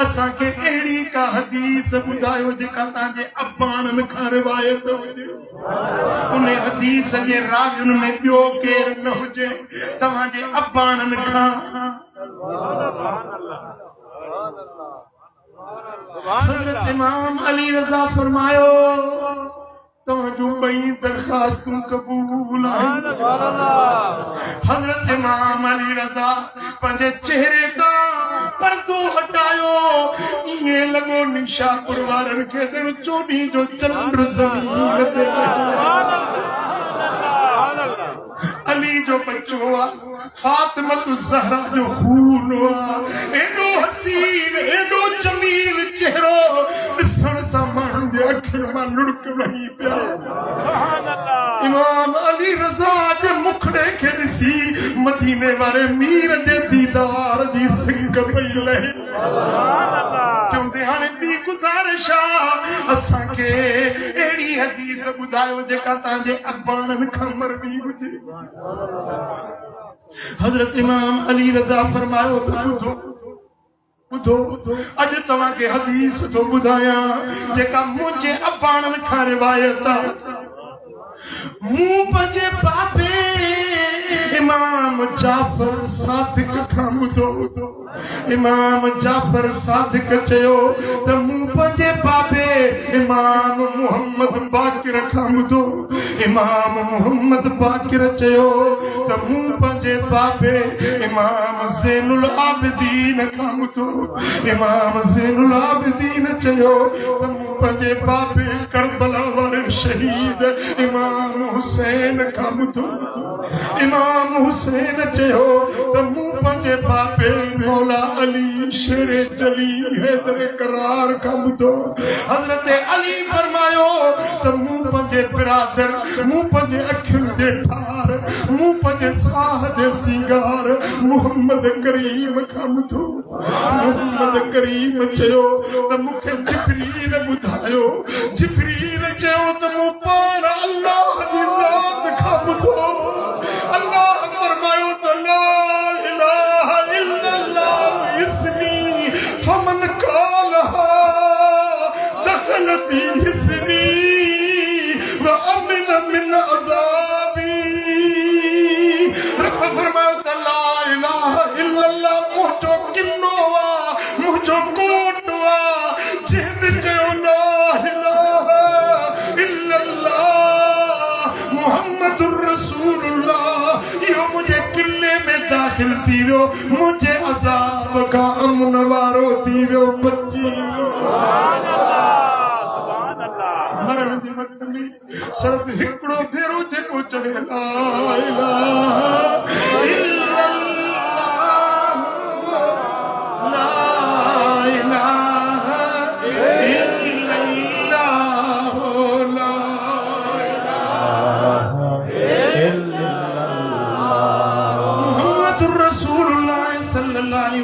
असांखे अहिड़ी का हदीस ॿुधायो जेका तव्हांजे अब्बान खां रिवायत हुजे उन हदीस जे रावियुनि में ॿियो केरु न हुजे तव्हांजे अब्बान खां हज़रत इमाम अली रज़ा फरमायो तव्हांजूं ॿई दरखास्तूं कबूल आहिनि हज़रत इमाम अली रज़ा पंहिंजे चेहरे तां पर्दो हटायो ईअं लॻो निशापुर वारनि खे ॼण चोॾहीं जो चंड ज़मीन ते अली जो बच्चो आहे फातिमत ज़हरा जो खून आहे एॾो हसीन एॾो जमील चेहरो ॾिसण सां माण्हुनि जे अखियुनि मां लुड़क वही पिया इमाम अली रज़ा जे मुखड़े खे ॾिसी मदीने वारे मीर जे दीदार जी सिंग पई लहे चवंदे हाणे ॿी गुज़ारिश आहे असांखे अहिड़ी हदीस ॿुधायो जेका तव्हांजे अब्बाननि खां मरवी हुजे हज़रत इमाम अली रज़ा फरमायो ॿुधो अॼु तव्हांखे हदीस थो ॿुधायां जेका मुंहिंजे अब्बाननि खां रिवायत आहे मूं पंहिंजे बाबे इमाम जाफर सादिक खां ॿुधो इमाम जाफर सादिक चयो त मूं पंहिंजे बाबे इमाम मुहम्मद बाकिर खां ॿुधो इमाम मुहम्मद बाकिर चयो त मूं पंहिंजे बाबे इमाम ज़ैनुल आबिदीन खां ॿुधो इमाम ज़ैनुल आबिदीन चयो त मूं पंहिंजे बाबे करबला वारे शहीद इमाम हुसैन खां ॿुधो इमाम हुसैन चयो त मूं पंहिंजे बाबे मौला अली शेरे जली हैदर करार खां ॿुधो हज़रत अली फरमायो त मूं पंहिंजे बिरादर मूं पंहिंजे अखियुनि जे ठार मूं पंहिंजे साह जे सिंगार मोहम्मद करीम खां ॿुधो मोहम्मद करीम चयो त मूंखे जिब्रील ॿुधायो जिब्रील चयो त मूं पाण अल्लाह जी ज़ात खां ॿुधो अल्लाह फरमायो त ला इलाहा इल्लल्लाह इसमी फमन क़ालहा दखल फी हिस्नी व अमिन मिन अज़ाबी रब फरमायो त ला इलाहा इल्लल्लाह मुंहिंजो किनो आहे मुंहिंजो कोट आहे जंहिं चयो ला इलाहा इल्लल्लाह मुहम्मदुर रसूलुल्लाह इहो मुंहिंजे किले में दाख़िल थी वियो मुंहिंजे अज़ाब खां अमन वारो थी वियो बची वियो मरण जे वक़्त में सिर्फ़ हिकिड़ो भेरो जेको चवे ला इलाहा इल्लल्लाह ला इलाहा इल्लल्लाह ला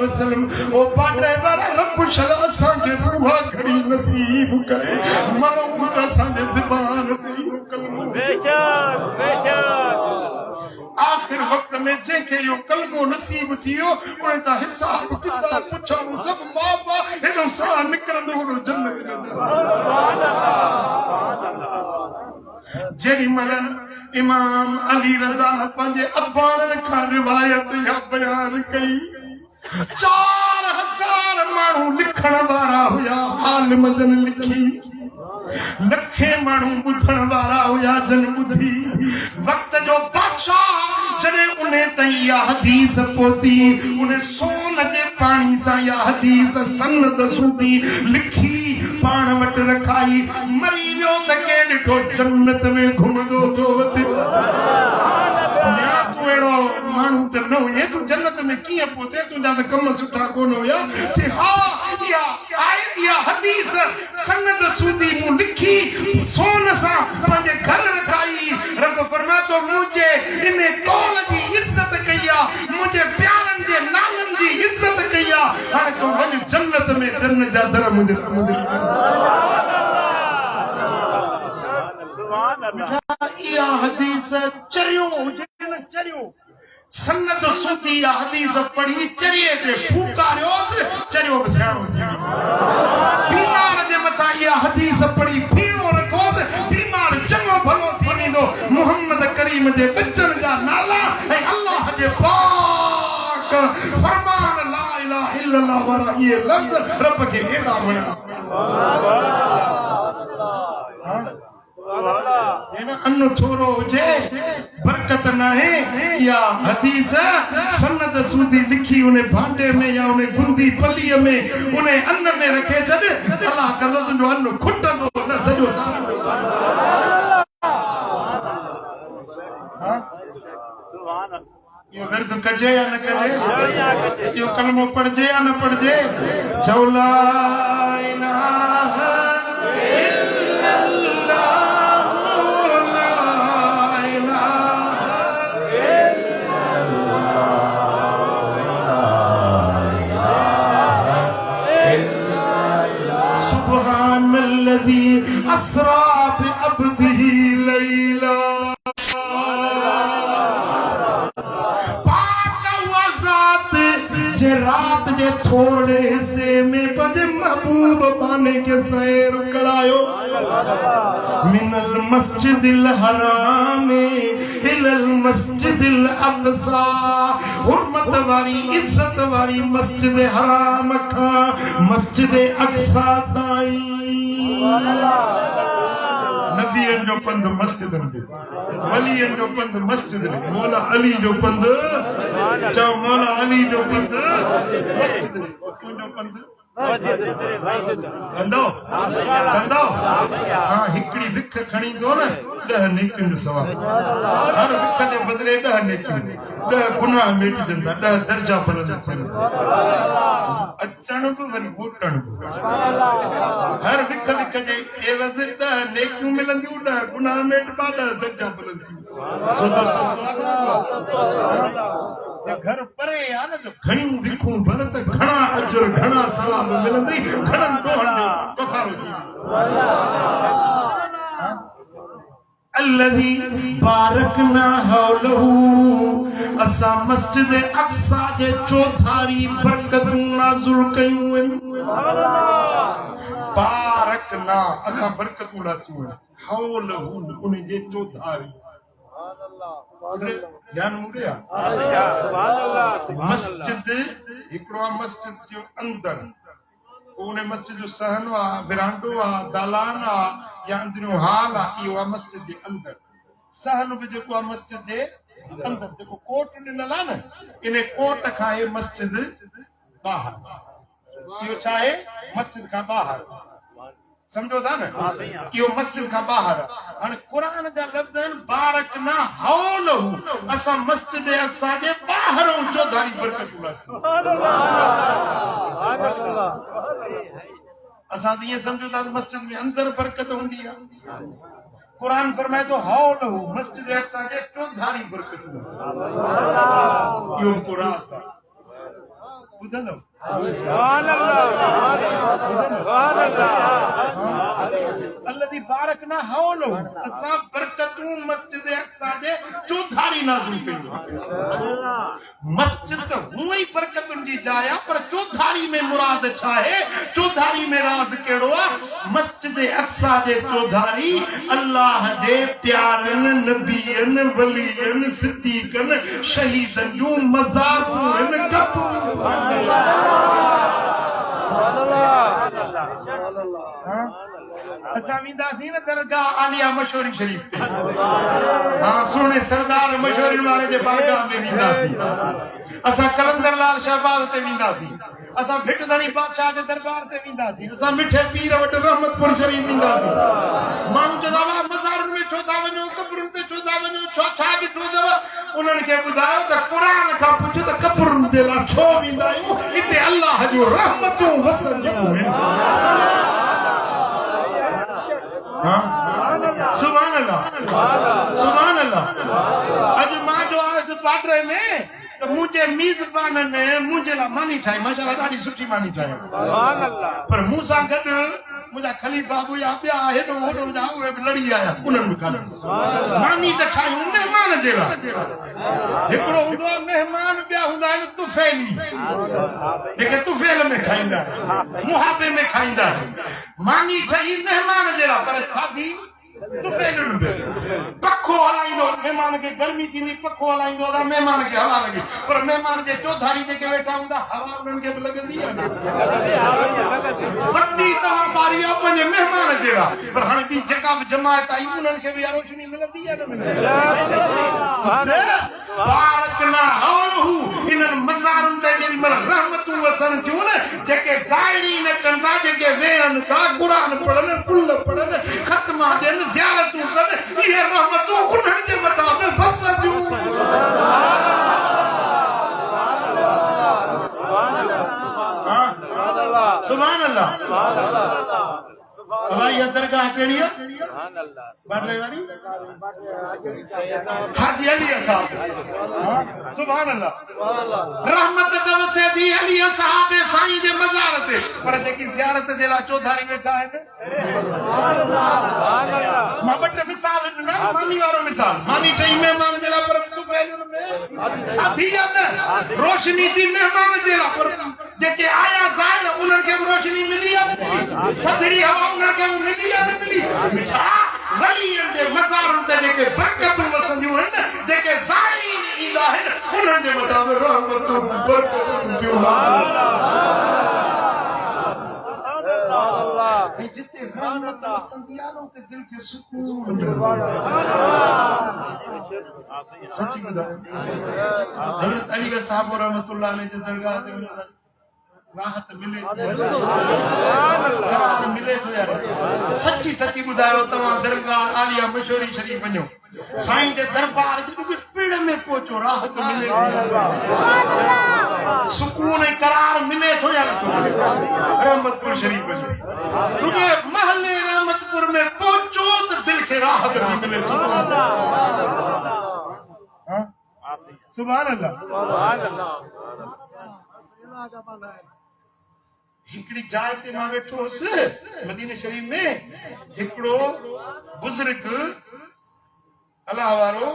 वसल्लम ओ पाड़े वाला रब शला असांखे रूहा घड़ी नसीब करे मरो त असांजे ज़बान ते कलमो बेशक बेशक आखिर वक्त में जंहिंखे इहो कलमो नसीब थी वियो उन तां हिसाब किताब पुछणो सभु माफ़ आहे हेॾो साह निकिरंदो होॾो जन्नत जेॾी महिल इमाम अली रज़ा पंहिंजे अब्बान खां रिवायत या बयान कई 4000 माण्हू लिखण वारा हुया, आलिम जन लिखी, लखे माण्हू ॿुधण वारा हुया जन ॿुधी। वक्त जो बादशाह जॾहिं उन्हें ताईं इहा हदीस पहुती, उन्हें सोन जे पाणी सां इहा हदीस सनद सूदी लिखी पाण वटि रखाई। मरी वियो त कंहिं ॾिठो जन्नत में घुमंदो थो वञे। तूं अहिड़ो माण्हू त न हुजे, तूं जन्नत में कीअं पहुते, तुंहिंजा त कम सुठा कोन हुया। हा इहा हदीस सनद सूदी मूं लिखी सोन सां पंहिंजे घर रखाई। रब फरमाए थो मुंहिंजे इन कौल जी इज़त कई आहे, मुंहिंजे प्यारनि जे नालनि जी इज़त कई आहे। हाणे तूं वञ जन्नत में, जन्नत जा दर मुंहिंजे इहा हदीस चरियो हुजे न चरियो, सनद सूदी इहा हदीस पढ़ी चरिए ते फूकारियोसि, चरियो बि सियाणो थी वियो। बीमार जे मथां इहा हदीस पढ़ी फीणो रखोसि, बीमार चङो भलो थी वेंदो। मुहम्मद करीम जे बचन जा नाला ऐं अल्लाह जे पाक फरमान ला इलाहा इल्लल्लाह वारा इहे लफ़्ज़ रब खे एॾा वणिया। अन्न थोरो हुजे बरकत नाहे। या हदीस सनद सूदी लिखी उन भांडे में या उन गुंदी पलीअ में उन अन्न में रखे छॾ, अल्लाह कंदो तुंहिंजो अन्न खुटंदो न सॼो। इहो विर्द कजे या न कजे, इहो कलमो पढ़जे या न पढ़जे। चओ ला इलाहा असरा बिअब्दिही लैला। पाक हुआ ज़ात जे रात जे थोड़े हिस्से में पंहिंजे महबूब पाने के सैर करायो। मिनल मस्जिदिल हराम इलल मस्जिदिल अक़सा, हुर्मत वारी इज्जत वारी मस्जिद हराम खां मस्जिद अक़सा ताईं। नबियन जो पंध मस्जिद में, वलियन जो पंध मस्जिद में, मौला अली जो पंध, चओ मौला अली जो पंध मस्जिद में। तुंहिंजो पंध कंदो कंदो। हाँ हिकिड़ी विख खणी दो न 10 नेकियुनि जो सवाब। हर विख जे बदिले 10 नेकियूं, 10 गुनाह मिटजनि था, 10 दर्जा बुलंद थियनि। अचण बि वरी मोटण बि। हर विख विख जे एवज़ 10 नेकियूं मिलंदियूं, 10 गुनाह मिटबा, 10 दर्जा बुलंद थियूं। घर परे आहे न जो घणियूं विखूं भर त घणा अजर घणा सवाब मिलंदी, घणनि ॾोहनि जो कफ़ारो थी। अल्लज़ी बारकना हौलहू, असां मस्जिद अक़सा जे चौधारी बरकतूं नाज़िल कयूं आहिनि। बारकना असां बरकतूं नाज़िल हौलहू उन जे चौधारी। ध्यान मुड़िया मस्जिद हिकिड़ो मस्जिद जो अंदर, उन मस्जिद जो सहन आहे, विरांडो आहे, दालान आहे या अंदरियों हाल आहे, इहो आहे मस्जिद जे अंदर। सहन बि जेको आहे मस्जिद जे अंदर, जेको कोट ॾिनल आहे न, इन कोट खां आहे मस्जिद ॿाहिरि। इहो छा आहे? मस्जिद खां ॿाहिरि। समझो था न, इहो मस्जिद खां ॿाहिरि। हाणे क़ुर जा लफ़्ज़ आहिनि बारकना हौलहू, असां मस्जिद अक़सा जे ॿाहिरों चौधारी बरकतूं नाज़िल। असां त ईअं सम्झो था मस्जिद में अंदर बरकत हूंदी आहे। क़ुर फरमाए थो हौलहू मस्जिद अक़सा जे चौधारी बरकतूं। इहो क़ुर आहे। ॿुधंदव? अल्लज़ी बारकना हौलहू, असां बरकतूं मस्जिद अक़सा जे चौधारी नाज़िल कयूं। मस्जिद त हुअं ई बरकतुनि जी जाइ आहे, पर चौधारी में मुराद छा आहे? चौधारी में राज़ कहिड़ो आहे? मस्जिद अक्सा जे चौधारी अल्लाह जे प्यारनि, नबीअनि, वलीअनि, सिद्दीक़नि, शहीदनि जूं मज़ारूं आहिनि। असां वेंदासीं न दरगाह आलिया मशहूरी शरीफ ते, हाँ सुहिणे सरदार मशहूरी वारे जे बारगाह में वेंदासीं, असां कलंदर लाल शहबाज ते वेंदासीं, असां भिटधणी बादशाह जे दरबार ते वेंदासीं, असां मिठे पीर वटि रहमतपुर शरीफ वेंदासीं। माण्हू चवंदा हुआ मज़ारुनि में छो था वञो, क़ब्रुनि ते छो था वञो, छा ॾिठो अथव? उन्हनि खे ॿुधायो त क़ुर खां पुछ त क़ब्रुनि जे लाइ छो वेंदा आहियूं? हिते अल्लाह जूं रहमतूं वसंदियूं आहिनि। सुभान अल्लाह, सुभान अल्लाह। अॼु मां जो आयुसि पाटरे में त मुंहिंजे मीज़बाननि मुंहिंजे लाइ मानी ठाही, माशाअल्लाह ॾाढी सुठी मानी ठाही, पर मूं सां गॾु मुंहिंजा ख़लीफ़ा ॿुया ॿिया हेॾो होॾो जा उहे बि लड़ी आया, उन्हनि बि खाधी मानी त ठाहियूं महिमान जे लाइ। हिकिड़ो हूंदो आहे महिमान, ॿिया हूंदा आहिनि तुफ़ैली, जेके तुफ़ैल में खाईंदा आहिनि, मुहाबे में खाईंदा आहिनि। मानी ठही महिमान जे लाइ, पर खाधी पखो हलाईंदो, महिमान खे गर्मी थींदी, पखो हलाईंदो त महिमान खे हवा लॻे, पर महिमान जे चौधारी जेके वेठा हूंदा हवा उन्हनि खे बि लॻंदी आहे। बत्ती तव्हां ॿारी आहे पंहिंजे महिमान जे लाइ, पर हाणे ॿी जेका बि जमायत आई उन्हनि खे बि रोशनी मिलंदी आहे न मिलंदी? इन्हनि मज़ारुनि ते जेॾी महिल रहमतूं वसनि थियूं न, जेके ज़ाहिरीन अचनि था, जेके वेहनि था, क़ुर पढ़नि, कुल पढ़नि, ख़त्मा ॾियनि, ज़ियारतूं कनि, इहे रहमतूं उन्हनि जे मथां बि वसंदियूं। सुभान अल्लाह। अल्लाह इहा दरगाह कहिड़ी आहे? बाटले वारी हाजी अली साहब। सुभान अल्लाह। रहमत त वसे थी अली साहब साईं जे मज़ार ते, पर जेकी ज़ियारत जे लाइ चौधारी वेठा आहिनि। मां ॿ टे मिसाल ॾिना, मानी वारो मिसाल, मानी ठही महिमान जे लाइ, पर रोशनी थी महिमान जे लाइ, पर जेके आया ज़ाहिर उन्हनि खे रोशनी मिली आहे, थधड़ी हवा उन्हनि खे मिली आहे, न मिली? वलीअनि जे मज़ारुनि ते जेके बरकतूं वसंदियूं आहिनि, जेके ज़ाहिरीन ईंदा आहिनि, उन्हनि जे मथां बि रहमतूं बरकतूं थियूं। जिते रहमत वसंदी आहे न उते दिलि खे सुकून मिलंदो आहे। सची ॿुधायो, हज़रत अली साहब रहमतुल्लाह अलैह जे दरगाह ते राहत मिले, मिले थो यार। सची सची ॿुधायो, तव्हां दरगाह आलिया मशहूरी शरीफ वञो, साईं जे दरबार जी पिड़ में पहुचो, राहत मिले, सुकून ऐं करार मिले थो यार। रहमतपुर शरीफ वञो, रुगे महले रहमतपुर में पहुचो त दिल खे राहत थी मिले। सुभान अल्लाह। हिकिड़ी जाइ ते मां वेठो हुअसि मदीने शरीफ में, हिकिड़ो बुज़ुर्ग अलाह वारो,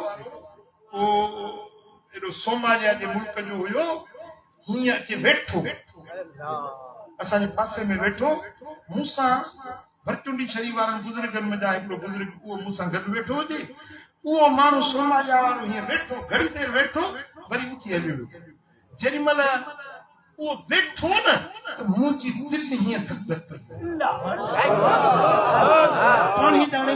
एॾो सोमालिया जे मुल्क जो हुयो, हीअं अची वेठो असांजे पासे में वेठो, मूंसां भरचुंडी शरीफ वारनि बुज़ुर्गनि में हिकिड़ो बुज़ुर्ग उहो मूंसां गॾु वेठो हुजे। उहो माण्हू सोमालिया वारो हीअं वेठो, घणी देरि वेठो, वरी उथी हली वियो। जेॾी महिल उहो वेठो न त मुंहिंजी दिलि हीअं धक धक पाणी ॼाणे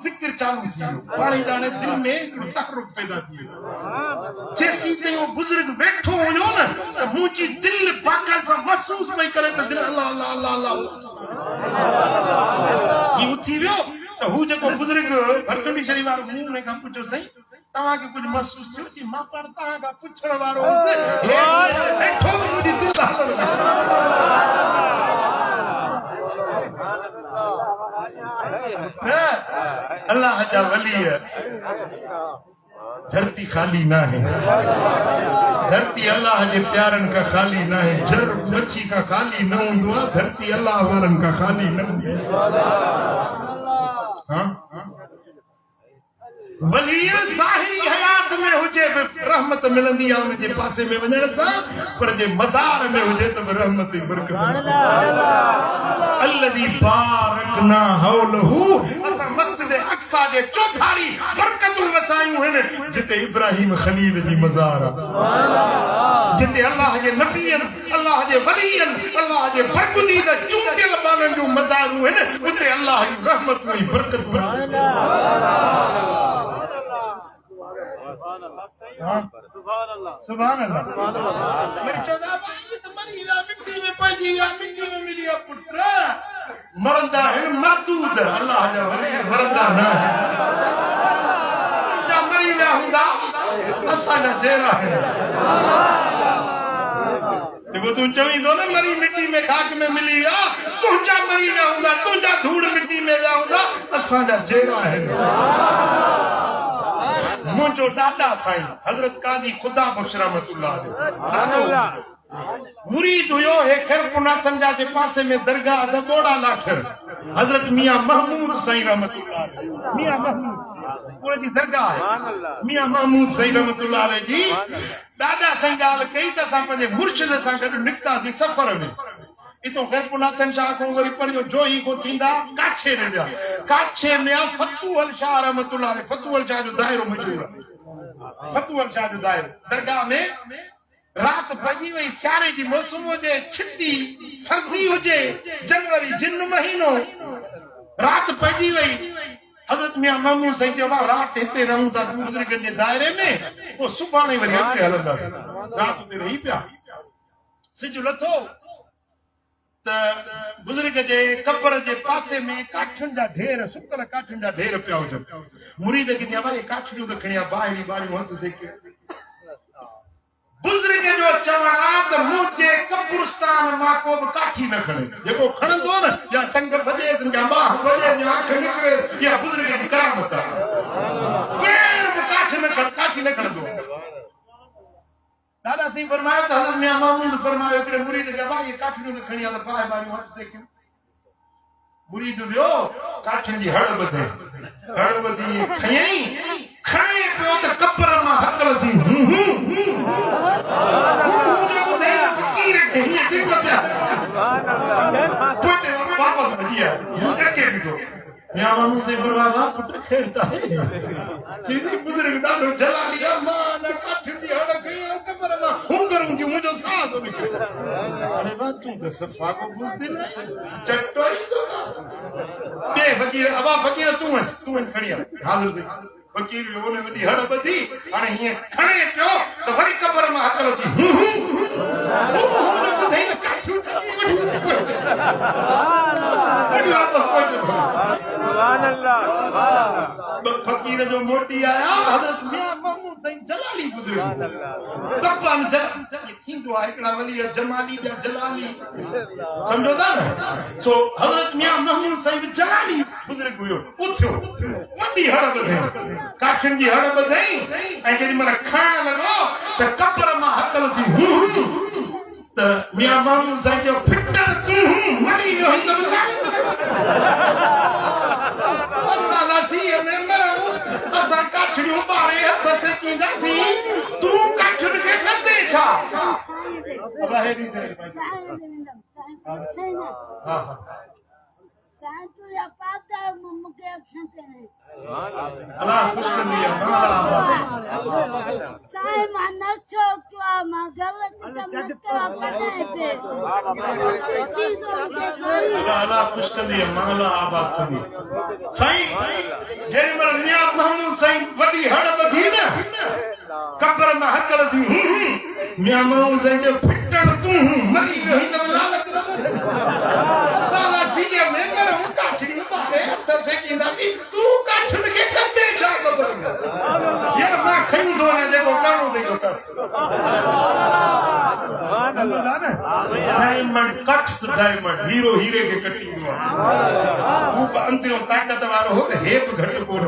ज़िक्र चालू थी वियो, पाणी ॼाणे दिलि में हिकिड़ो तहरुक पैदा थी वियो। जेसीं ताईं उहो बुज़ुर्ग वेठो हुयो न त मुंहिंजी दिलि बाक़ाइदा सां महसूस पई करे त दिलि अल्लाह अल्लाह अल्लाह अल्लाह हीअ उथी वियो। त हू जेको बुज़ुर्ग भरचुंडी शरीफ वारो मुंहुं में खां पुछो, साईं तव्हांखे कुझु महसूस थियो? जी मां पर तव्हां खां पुछण वारो हुयुसि, वेठो त मुंहिंजी दिलि अल्लाह जा वली है। धरती खाली ना है, धरती अल्लाह जे प्यारनि का खाली ना है, जर मच्छी का खाली न हूंदो आहे, धरती अल्लाह वारनि का खाली न हूंदी। वली ज़ाहिरी हयात में हुजे रहमत मिलंदी आहे उनजे पासे में वञण सां, पर जे मज़ार में हुजे त रहमत जी बरकत। अल्लज़ी बारकना हौलहू, असां मस्जिद अक्सा जे चौधारी बरकतूं वसायूं आहिनि जिते इब्राहिम खलील जी मज़ार आहे, जिते अल्लाह जे नबीअनि, अल्लाह जे वलीअनि, अल्लाह जे बरगुज़ीदा चूंडियल बाननि जूं मज़ारूं आहिनि, उते अल्लाह जी रहमत ऐं बरकत। सुभान अल्लाह। मेरे चौधा भाई तो मरी विया, मिट्टी में पइजी विया, मिट्टी में मिली विया पुट। मरंदा है मरदूद, अल्लाह जा वली मरंदा न है। जा मरी विया हुंदा असां जा जेरा है। देखो तू चवी दो ना मरी मिट्टी में खाक में मिली विया, तुझा मरी विया हुंदा, तुझा धूड़ मिट्टी में विया हुंदा असां जा जेरा है। मुझो दादा साईं हजरत काजी खुदा बख्श रहमतुल्लाह अलैह मुरीद हुयो है खैरपुनाथन जा जे पासे में दरगाह अद बोड़ा लाठर हजरत मियां महमूद साईं रहमतुल्लाह अलैह, मियां महमूद पूरे जी दरगाह है, मियां महमूद साईं रहमतुल्लाह अलैह जी दादा साईं गाल कई त असां पंहिंजे मुर्शिद सां गॾु निकितासीं सफ़र में। इतो खैरपुनाथन शाह को वरी पढ़ियो जो ही को थींदा काछे रे विया, काछे में फतूहल शाह रहमतुल्लाह अलैह, फतूहल शाह जो दायरो मशहूर है, फतूहल शाह जो दायरो दरगाह में रात पइजी वई, सियारे जी मौसम हुजे, छिती सर्दी हुजे, जनवरी जिन महीनो, रात पइजी वई। हजरत मियां महमूद साईं चयो रात हिते रहूं था बुजुर्गनि जे दायरे में, पोइ सुभाणे वरी हिते हलंदासीं। रात उते रही पिया, सिज लथो त बुजुर्ग जे कब्र जे पासे में काठियुनि जा ढेर, सुकल काठियुनि जा ढेर पिया हुजनि। मुरीद खे चया भाई काठियूं त खणी आ, ॿाहिरी ॿाहिरियूं हथ सेके। बुजुर्ग जो चवण त मुंहिंजे कब्रिस्तान मां को बि काठी न खणे, जेको खणंदो न या टंग भॼेसि या बाह भॼेसि या आंख निकिरे या बुजुर्ग जी करामत आहे, केर बि काठी न खणंदो। दादा सिंह फरमायो त हज़रत मियां महमूद फरमायो हिकिड़े मुरीद खे भाई काठियूं न खणी आ त ॿाहिरि ॿाहिरियूं हथ सेके। मुरीद वियो काठियुनि जी हड़ ॿधे, हड़ ॿधी खयई, खणे पियो त कब्र मां हकल थी वापस भॼी आयो, टके बीठो। मियां महमूद से फरमाया पुट खेड़ता है सीधी बुजुर्ग ॾाढो जलाली आहे, मां न काठियुनि जी हड़ कई कब्र मां हुंगरूं जी मुंहिंजो साह थो निकिरे। अरे वाह तूं त सफ़ा को बुज़दिल चटो ई थो ॿिए फ़कीर अबा फ़कीर तूं वञ खणी आ हाज़िर थी। फ़कीर वियो उन वॾी हड़ ॿधी, हाणे हीअं खणे पियो त वरी कब्र मां हकल थी फकीर जो मोटी आया हजरत मियां महमूद साईं जलाली गुज़रियो। कप्तान थींदो आहे हिकिड़ा वली जमाली जा जलाली, सम्झो था न। सो हजरत मियां महमूद साईं बि जलाली बुज़ुर्ग हुयो, उथियो वॾी हड़ ॿधई, काठियुनि जी हड़ ॿधई ऐं जेॾी महिल खणण लॻो त कब्र मां हकल थी त मियां महमूद साईं जो फिटर तूं मरी वियो असां नसीह में मरूं, असां काठियूं ॿारे हथ सेकींदासीं, तूं काठियुनि खे कंदे छा? कब्र में हकल थी मियां महमूद साईं जो फिटण तूं मरी वियो तूं काठियुनि खे कंदे छा? यार मां खयूं थो वञा, जेको करणो अथई कर। डायमंड कट्स डायमंड, हीरो हीरे खे कटींदो आहे, हू अंदरियों ताक़त वारो हो त हेप घटि कोन,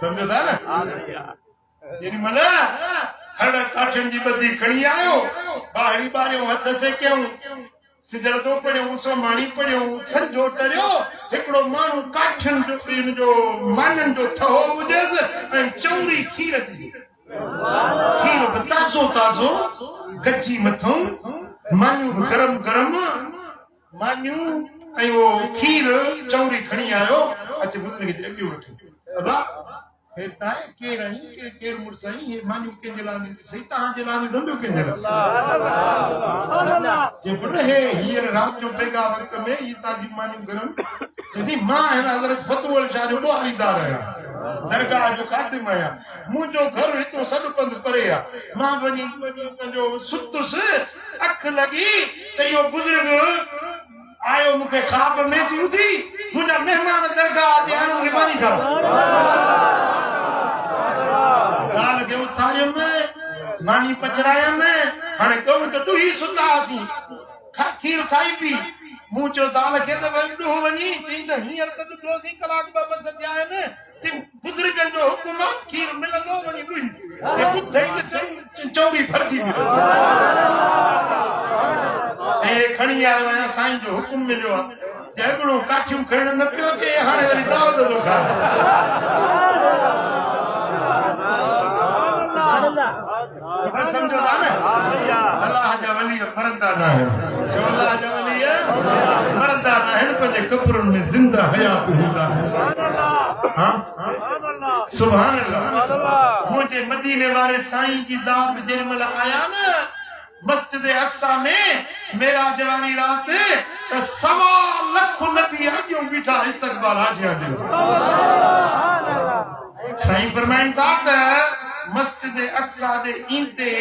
सम्झो था न। जेॾी महिल हड़ काठियुनि जी ॿधी खणी आयो, ॿाहिरी ॿाहिरियों हथ सेकियऊं, सिजरतो पढ़ियो सो माणी पढ़ियो संजो टरियो हिकड़ो माण्हू काठन जो इन जो मानन जो थो बुझेस ऐं चौरी खीर दी खीर ताज़ो ताज़ो गची मथो मानियूं गरम गरम मानियूं ऐं वो खीर चौरी खणी आयो अच बुज़ुर्ग जे अॻे वठो अबा हे ताए केर आई के केर मुरसाई हे मानियूं के लाइ सही तहां जे लाइ धंधो के लाइ जे पुट हे हींअर रात जो बेगा वक्त में ये ताजी मानियूं गरम जदी मां है हज़रत फतुल शाह जो ॿुहारीदार आहियां दरगाह जो खातिम आहियां मुंहिंजो घर हितो सॾु पंधु परे आहे मां वञी पंहिंजो सुतुसि अख लॻी त इहो बुज़ुर्ग आयो मूंखे ख़्वाब में थी उथी मुंहिंजा महिमान दरगाह ते आहिनि महिरबानी करो ॻाल्हि खे उथारियमि मानी पचरायमि हाणे कहूं त तूं ई सुता हुआसीं खीर खाई पी मूं चयो दाल खे त ॾोह वञी चई त हींअर त ॾुधोसीं कलाक ॿ बस थिया आहिनि बुज़ुर्गनि जो हुकुम आहे खीर मिलंदो वञी ॾुई चौरी भरजी ऐं खणी आयो आहियां साईं जो हुकुम मिलियो आहे हिकिड़ो काठियूं खणण न पियो अचे हाणे वरी दावत थो खाए समझो था न अल्लाह जा वली मरंदा न आहिनि जो अल्लाह जा वली मरंदा न आहिनि पंहिंजे कब्रुनि में ज़िंदा हयात हूंदा आहिनि सुभान अल्लाह मुंहिंजे मदीने वारे साईं जी ज़ात जेॾी महिल आया न मस्जिद अक्सा में मेराज वारी रात त 1.25 लख नबी अॻियों बीठा इस्तक़बाल हाजिया जो साईं फरमाइनि था त मस्जिद अक्सा दे ईंदे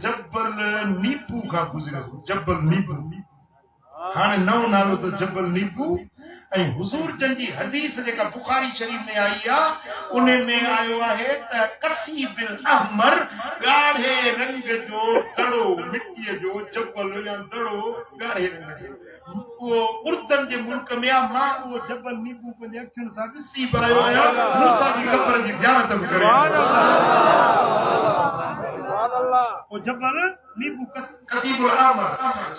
जबल नीपू का गुज़रियो जबल नीपू हाणे नओं नालो त जबल नीपू ऐं हुज़ूर जन जी हदीस जेका बुखारी शरीफ में आई आहे उन में आयो आहे त कसी बिल अहमर ॻाढ़े रंग जो दड़ो मिट्टीअ जो जबल या दड़ो ॻाढ़े रंग जो वो उर्दन जे मुल्क में आहे मां उहो जबल नीबू पंहिंजे अखियुनि सां ॾिसी बि आयो आहियां मूंसां जी क़बर जी ज़ियारत बि करे वो जबल नीबू कसीबुल अहमर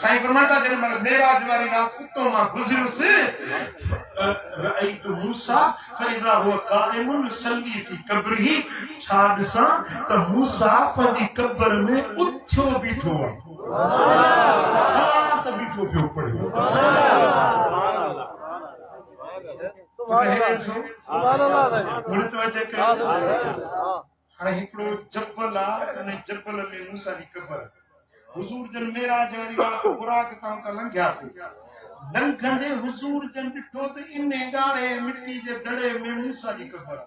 साईं फरमाता जॾहिं महिल मेराज वारी रात उतो मां गुज़रियुसि रअयत मूसा फइज़ा हुव क़ाइमुन युसल्ली फी क़ब्रिही छा ॾिसां त मूसा पंहिंजी क़बर में उथियो बीठो आहे सलात बीठो पियो पढ़े हाणे हिकिड़ो जबल आहे उन जबल में मूसा जी क़बर हुज़ूर जन मेराज वारी रात बुराक तां का लंघिया लंघंदे हुज़ूर जन ॾिठो त इन ॻाढ़े मिट्टी जे दड़े में मूसा जी क़बर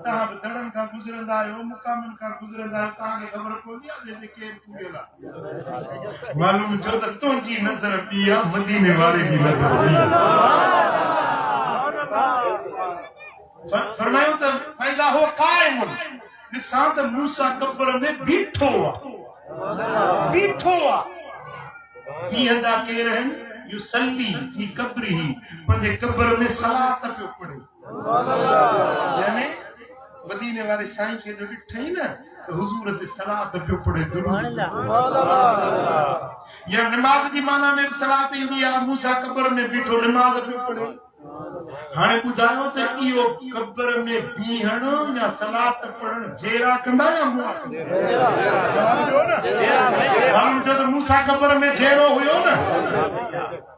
तव्हां बि दड़नि खां गुज़रंदा आहियो मुक़ामनि खां गुज़रंदा आहियो तव्हांखे ख़बर पवंदी आहे केरु पूॼियल आहे मालूम थियो त तुंहिंजी नज़र ॿी आहे मदीने वारे जी नज़र ॿी फरमायो त फ़ाइदा हो क़ाइमुन ॾिसां त मूसा क़ब्र में बीठो आहे बीहंदा केर आहिनि युसल्ली फी क़ब्रिही पंहिंजे क़ब्र में सलात पियो पढ़े यानी मदीने वारे साईं खे जो ॾिठई न त हुज़ूर ते सलात पियो पढ़े या नमाज़ जी माना में सलात ईंदी आहे मूसा क़ब्र में बीठो नमाज़ पियो पढ़े हाणे ॿुधायो त इहो क़ब्र में बीहण या सलात पढ़ण जेरा कंदा या मुआ कंदा त मूसा क़ब्र में जेरो हुयो न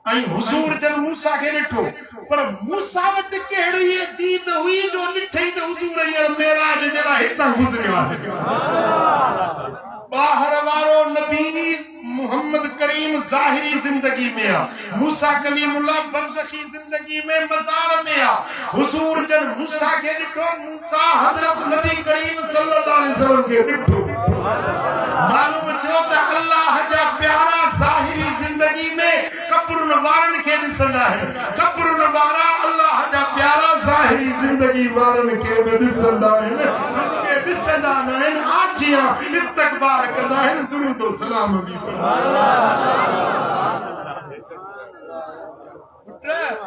ऐं हुज़ूर जन मूसा खे ॾिठो पर मूसा वटि कहिड़ी दीद हुई जो ॾिठई त हुज़ूर हींअर मेराज जे लाइ हितां गुज़रियो आहे ॿाहिर वारो नबी मोहम्मद करीम ज़ाहिरी जिंदगी में आहे मूसा कलीमुल्लाह बरज़खी जिंदगी में मज़ार में आहे हुज़ूर जन मूसा खे ॾिठो मूसा हज़रत नबी करीम सल्लल्लाहु अलैहि वसल्लम खे ॾिठो मालूम थियो त अल्लाह जा प्यारा ज़ाहिरी जिंदगी में क़ब्रुनि वारनि खे ॾिसंदा आहिनि क़ब्रुनि वारा अल्लाह जा प्यारा ज़ाहिरी जिंदगी वारनि खे बि ॾिसंदा आहिनि ॾिसंदा न आहिनि आजियां इस्तक़बाल कंदा आहिनि दुरूद सलाम बि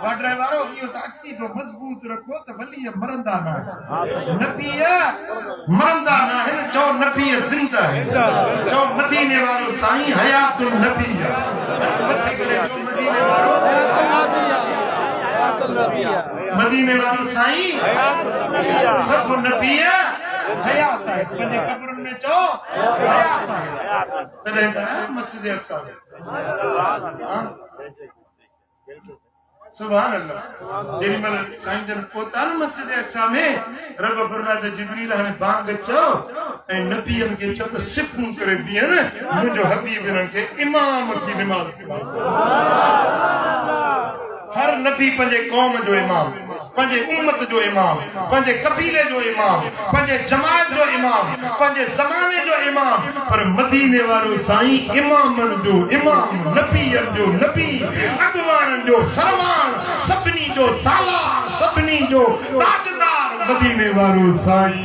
वाडरे वारो इहो ताकती जो मजबूत रखो त वली मरंदा ना नबी मरंदा ना है जो नबी जिंदा है जो मदीने वारो साईं हयातुल नबी मथे करे जो मदीने वारो मदीने वारो साईं सब नबी हयात है पंहिंजे कब्र में जो हयात है तॾहिं त मस्जिद अक्सा सुभान अल्लाह जेॾी महिल साईं जन पहुता न मस्जिद अक्सा में रब फरमाए त जिब्रील हाणे बांग चओ ऐं नबीअनि खे चओ त सिफ़ूं करे बीहनि मुंहिंजो हबीब हिननि खे इमाम थी निमाज़ हर नबी पंहिंजे क़ौम जो इमाम पंहिंजे उम्मत जो इमाम पंहिंजे कबीले जो इमाम पंहिंजे जमात जो इमाम पंहिंजे ज़माने जो इमाम पर मदीने वारो साईं इमामनि जो इमाम नबीअनि जो नबी अॻवाननि जो सरवान सभिनी जो सालार सभिनी जो ताजदार मदीने वारो साईं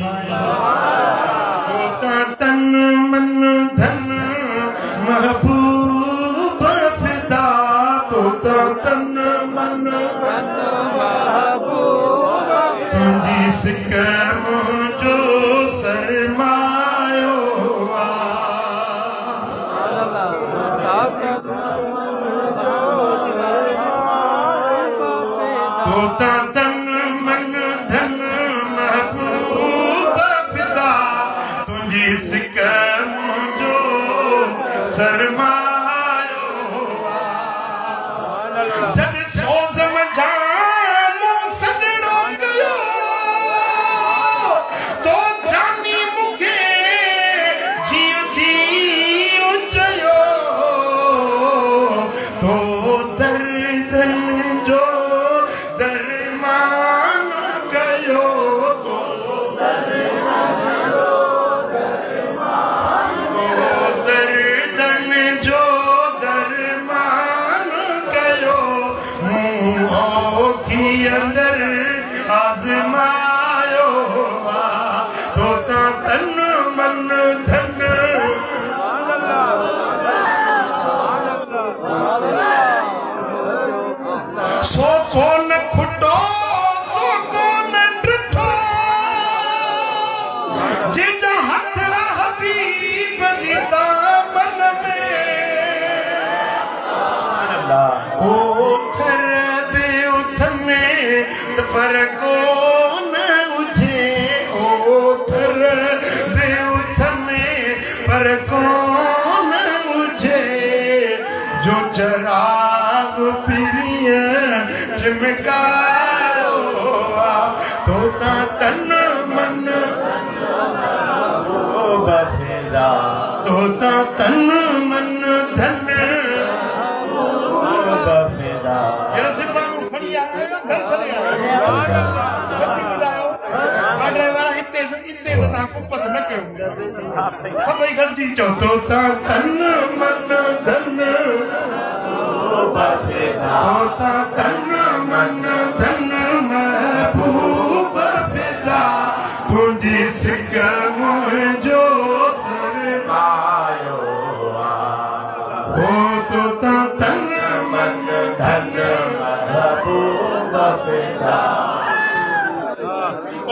तन मन धन महबूब फिदा तोता तन मन तुंहिंजी सिक मुंहिंजो सरमायो तोता तन मन धन महबूब फिदा तुंहिंजी सिक मुंहिंजो सरमायो जद सोज़ मझानो सॾणो कयो तो जानी मूंखे जीउ जीउ चयो तो दर्दनि जो दरमान कयो तो दर्दनि जो दरमान कयो मूं अंदर आज़मायो तो तन मन धन सो कोन खुटो सो कोन ॾिठो जंहिंजा हथ हबीब जी दामन में ओथर बि उथने पर कोन उछे ओथर बि उथने पर कोन उछे जो चराग पिरिय चिमकायो तो तन मन बफेदा तो तन मन धन बफेदा सभई गॾिजी चओ तो तन मन धन तो तन मन धन महबूब फिदा तुंहिंजी सिक मुंहिंजो सरमायो तो तन मन धन महबूब फिदा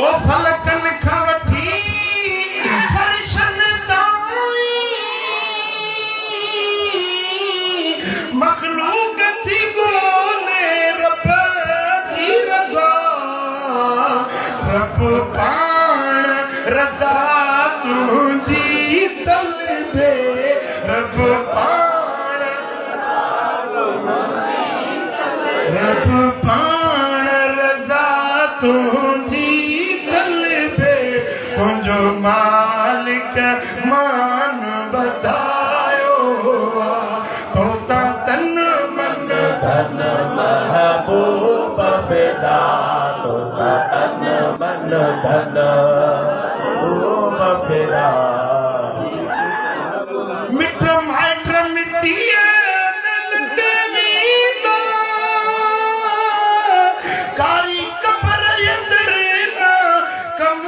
ओ फलकन खां वठी फर्शन ताईं मखलूक थी बोले रब जी रज़ा रब पाण रज़ा तुंहिंजी तलबे रब पाण रज़ा तुंहिंजी तलबे तुंहिंजो मालिक मान वधायो तो तन मन धन महबूब फिदा तो तन मन धन महबूब फिदा मिट माइट मिट्टीअ कारी कबर अंदर न कम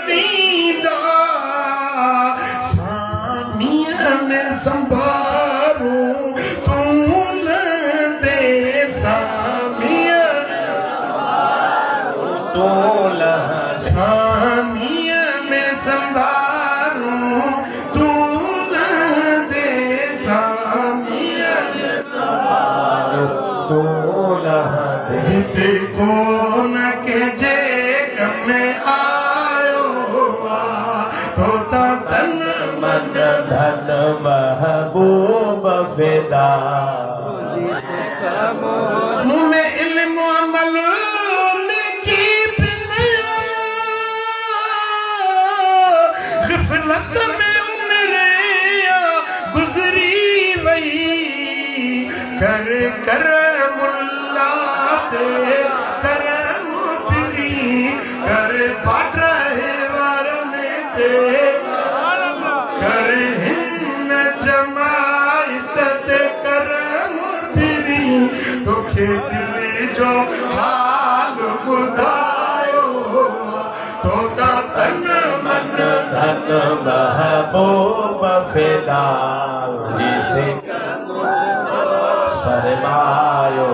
दीदा सामीअ में संभारूं तूं न दे सामी छामीअ में संभारूं तू न दे सामीअ में तू न दे हिते कोन के जे कम आयो तो ता तन मन धन महबूब फिदा में इल्म अमल की ग़फ़लत में उम्र गुज़री वई कर कर मुल्ला ते करम पिरी कर पाटरे वारने ते कर हिन जमायत ते करम पिरी तोखे दिल जो हाल ॿुधायो तो ता तन मन धन महबूब फिदा जिसे शर्मायो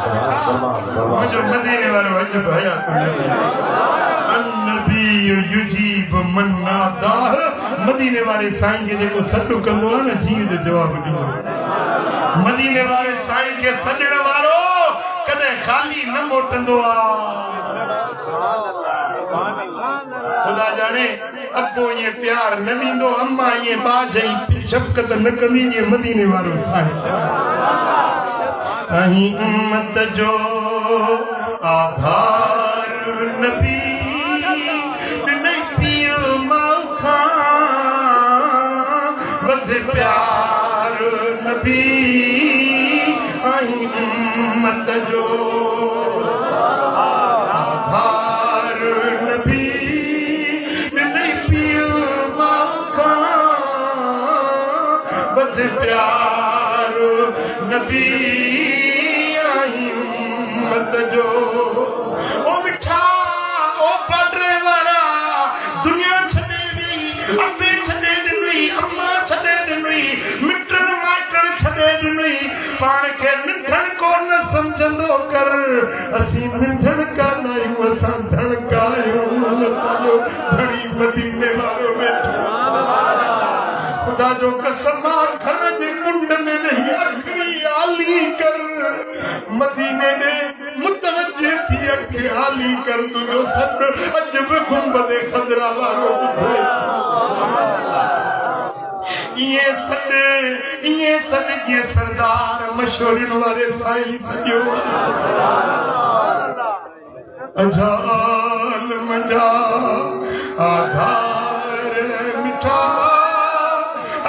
मुझे मदीने वाले वजह भया अन्नबी युजीब मन नादा मदीने वाले साईं के जेको सॾु कंदो आहे न जीअं जो जवाब ॾींदो मदीने वाले साईं खे सॾण वारो कॾहिं ख़ाली न मोटंदो आहे खुदा जाने अब्बो ये प्यार न ॾींदो अम्मा ये बाजई शफ़क़त न कंदी ये मदीने वारो साईं अहीं उम्मत जो आधार नबी नहीं पियो मौखा बद प्यार नबी अहीं उम्मत जो आधार नबी नहीं पियो मौखा बद प्यार नबी जो ओ मिठा ओ पाटरे वारा दुनिया छॾे ॾिनी अबे छॾे ॾिनी अम्मा छॾे ॾिनी मिटण माइटण छॾे ॾिनी पाण खे निंढण कोन सम्झंदो कर असीं निंढण कान आहियूं असां धणका आहियूं असांजो धणी मदीने वारो खुदा जो कसम घर जे कुंड में नहीं अखड़ी आली कर मदीने में मुतवज्जे थी अखि आली कर तुझो सॾु अॼु बि गुंबदे खदरा वारो ये सॾ जीअं सरदार मशहूरनि वारे साईं सॼो अजाल मजा आधार मिठा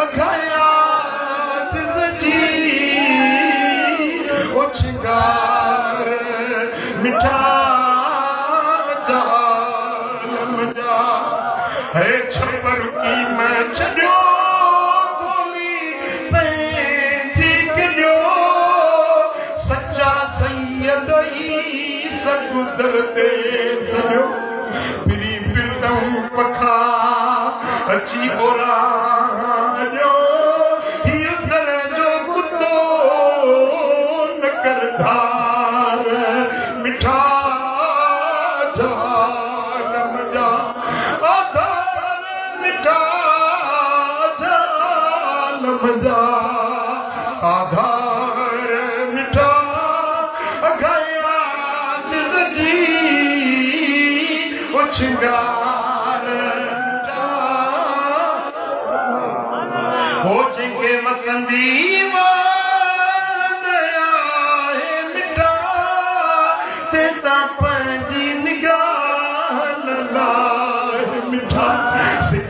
अघायात जी उछगार मिठा जाल मजा है छपर की मैं छॾियो गोली पंहिंजी कढियो सच्चा सैयद ई सगुदर ते सॼो पिरी पितम पखा अची ओरा मिठा जाल मजा आधार मिठा जाल मजा आधार मिठा अघाया जिंदगी उछगार हो जिंगे मसंदी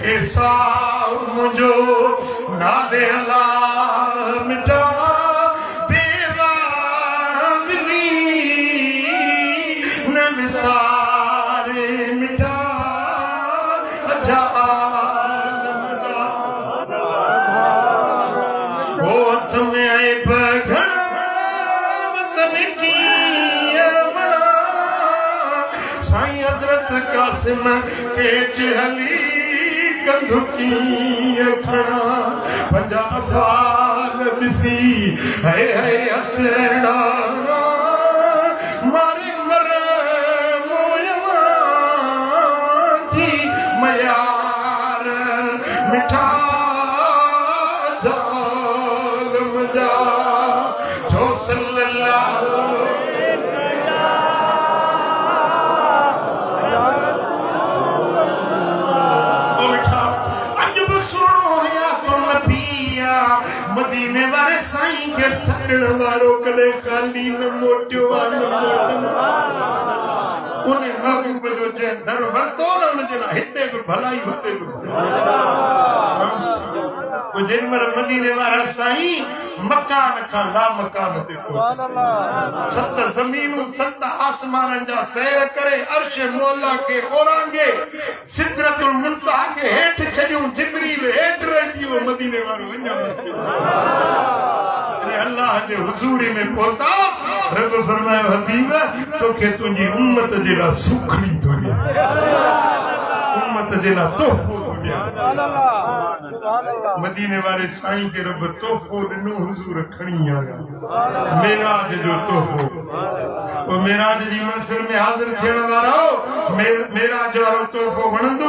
ऐसा मुझो नाले अला मिठा बेवा मिली न विसारे मिठा होठ में आए बघड़ वतन की अमना साईं हजरत कासिम के चहली कंधुकी खड़ा पंजा साल ॾिसी है हथड़ा मारे मरा छॾण वारो कॾहिं खाली न मोटियो आहे न मोटंदो उन महबूब जो जंहिं दर वरितो न उनजे लाइ हिते बि भलाई हुते बि जेॾी महिल मदीने वारा साईं मकान खां ला मकान ते सत ज़मीनूं सत आसमाननि जा सैर करे अर्श मौला खे ओरांगे सिदरतुल मुंतहा खे हेठि छॾियूं जिब्रील हेठि रहिजी वियो मदीने वारो अल्लाह जे हुज़ूरी में पहुता रब फरमायो हबीब तोखे तुंहिंजी उम्मत जे लाइ सुखड़ी थो ॾियां उम्मत जे लाइ तोहफ़ो थो ॾियां मदीने वारे साईं खे रब तोहफ़ो ॾिनो हुज़ूर खणी आया मेराज जो तोहफ़ो वो मेराज जी महफ़िल में हाज़िर थियण वारो मेराज वारो तोहफ़ो वणंदो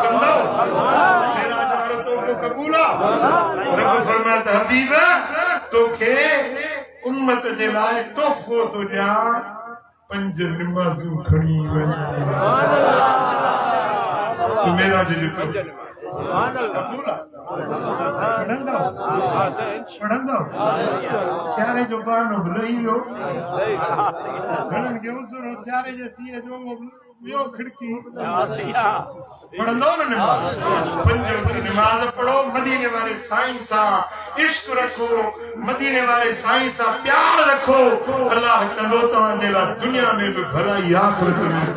कंदो मेराज वारो तोहफ़ो क़बूल आहे रब फरमाए त हबीब तोखे उम्मत जे लाइ तोहफ़ो थो ॾियां 5 नमाज़ूं खणी वञ मेराज जो पढ़ंदो सियारे जो बहानो लही वियो घणनि खे उज़र सियारे जे सीअ जो ॿियो खिड़की पढ़ंदो न नमाज़ पढ़ो मदीने वारे साईं सां इश्क रखो मदीने वारे साईं सां प्यार रखो अल्लाह कंदो तव्हांजे लाइ दुनिया में बि भलाई आख़िरत में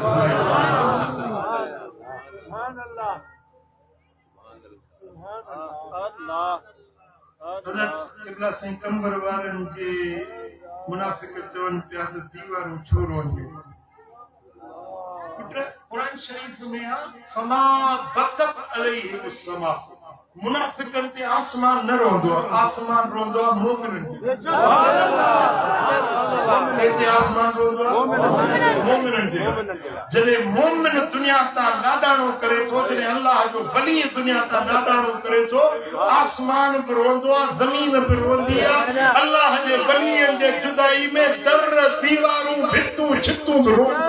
क़िबला साईं कंबर वारनि जे मुनाफ़िक चवनि पिया त दीवारूं छो रोअनि कुरान शरीफ में फमा बकत अलैहि समा मुनाफिकन ते आसमान न रोंदो आसमान रोंदो मोमिनन ते आसमान रोंदो मोमिनन ते जने मोमिन दुनिया ता लाडाणो करे तो जने अल्लाह जो वली दुनिया ता लाडाणो करे तो आसमान पे रोंदो जमीन पे रोंदी अल्लाह जे वलियन जे जुदाई में दर दीवारूं भितूं छितूं रोंदो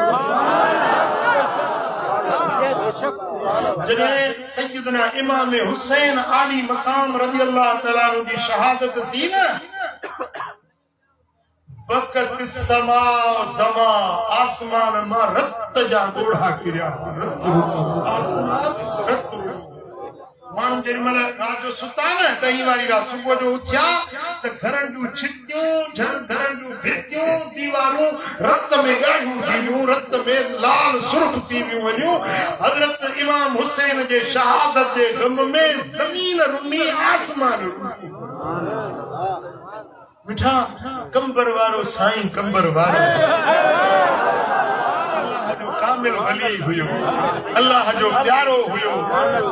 जॾहिं सैयदना इमाम हुसैन आली मकाम रज़ी अल्लाह तआला अन्हु जी शहादत थी न बकत समा दमा आसमान मां रत जा ॻोढ़ा किरिया माण्हू जेॾी महिल रात जो सुता न ॾहीं वारी रात सुबुह जो उथिया त घरनि जूं छितियूं घरनि जूं भितियूं दीवारूं रत में ॻाढ़ियूं थी वियूं रत में लाल सुर्ख थी वियूं वञूं हज़रत इमाम हुसैन जे शहादत जे ग़म में ज़मीन रुनी आसमान रुनी मिठा कंबर वारो साईं कंबर वारो कामिल वली हुयो अल्लाह जो प्यारो हुयो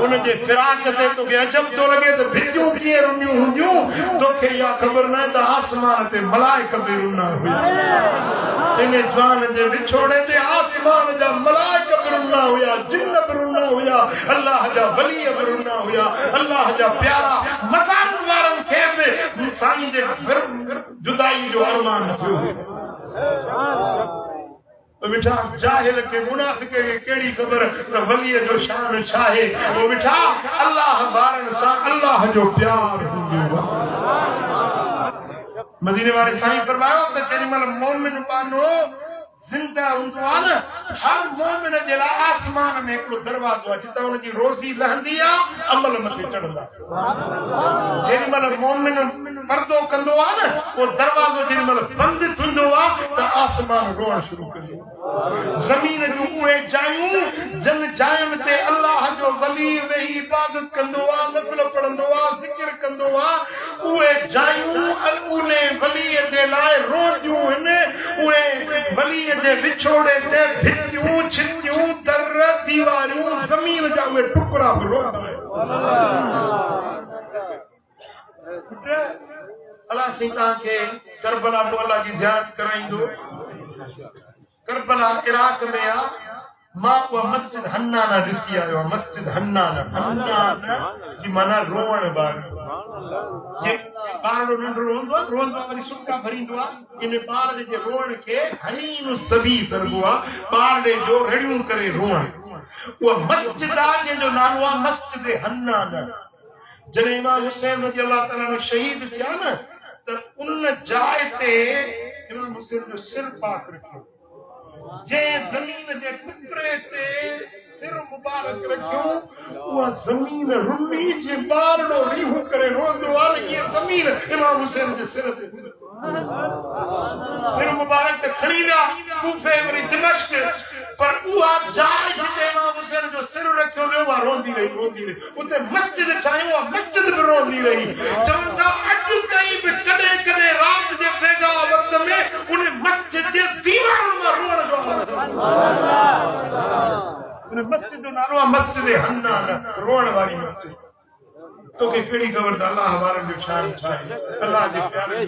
उन जे फिराक ते तोखे अजब थो लॻे त भितियूं कीअं रुनियूं हूंदियूं तोखे इहा ख़बर न त आसमान ते मलाइक बि रुना हुया इन जवान जे विछोड़े ते आसमान जा मलाइक बि रुना हुया जिन बि रुना हुया अल्लाह जा वली बि रुना हुया अल्लाह जा प्यारा मज़ार वारनि खे बि साईं जे जुदाई जो अरमान थियो मिठा जाहिल के मुनाफिक के केड़ी खबर त वली जो शान छाहे वो मिठा अल्लाह बारन सा अल्लाह जो प्यार हुंदो मदीने वाले साईं फरमायो त जेडी मल मोमिन बानो जिंदा हुंदो आ न हर मोमिन जे लाइ आसमान में हिकिड़ो दरवाज़ो आहे जितां हुनजी रोज़ी लहंदी आहे अमल मथे चढ़ंदा जेडी मल मोमिन पर्दो कंदो आहे न वो दरवाज़ो जेडी मल बंदि थींदो आहे त आसमान रोअण शुरू कंदो ज़मीन जूं उहे जायूं जिन जायुनि ते अल्लाह जो वली वेही इबादत कंदो आहे नफ़िल पढ़ंदो आहे ज़िक्र कंदो आहे उहे जायूं उन वलीअ जे लाइ रोंदियूं आहिनि उहे वलीअ जे विछोड़े ते भितियूं छितियूं दर दीवारूं ज़मीन जा उहे टुकड़ा बि रोंदा अल्लाह सिंह तव्हांखे करबला मौला जी ज़ियारत कराईंदो करबला इराक में आ मां उहा मस्जिद हन्नाना ॾिसी आयो आहे मस्जिद हन्नाना की माना रोअण ॿार जे ॿार नंढड़ो हूंदो आहे रोअंदो आहे वरी सुका भरींदो आहे इन ॿार जे रोअण खे हनीन सभी सरबो आहे ॿार जो रड़ियूं करे रोअण उहा मस्जिद आहे जंहिंजो नालो आहे मस्जिद हन्नाना जॾहिं इमाम हुसैन रज़ी अल्लाह ताला शहीद थिया न तो उन जाए ते इमाम हुसैन जो सिर पाक रखियो जे जमीन जे टुकड़े ते सिर मुबारक रखियो वो जमीन रुनी जे बारड़ो रीहू करे रोंदो आल ये जमीन इमाम हुसैन जे सिर ते सिर मुबारक ते खरीदा कूफे वरी दिमश्क पर वो आप जाए जिते इमाम हुसैन जो सिर रखियो वे वो रोंदी रही उते मस्जिद ठायो मस्जिद भी रोंदी रही चवंदा अज ताई भी कदे कदे रात जे बेगा वक्त में उन मस्जिद जे दीवार में रोण जो उन मस्जिद जो नालो मस्जिद हन्नान रोण वाली मस्जिद तो के केड़ी खबर अल्लाह हमारे जो शान छाए अल्लाह जे प्यारे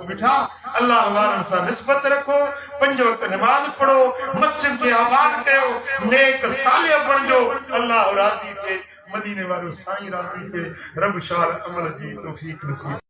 बिठा अल्लाह वारन सा निस्बत रखो 5 वक्त नमाज पढ़ो मस्जिद के आबाद कयो नेक सालिह बणजो अल्लाह राजी थे मदीने वालो साईं राजी थे रब शाल अमल जी तौफीक नसीब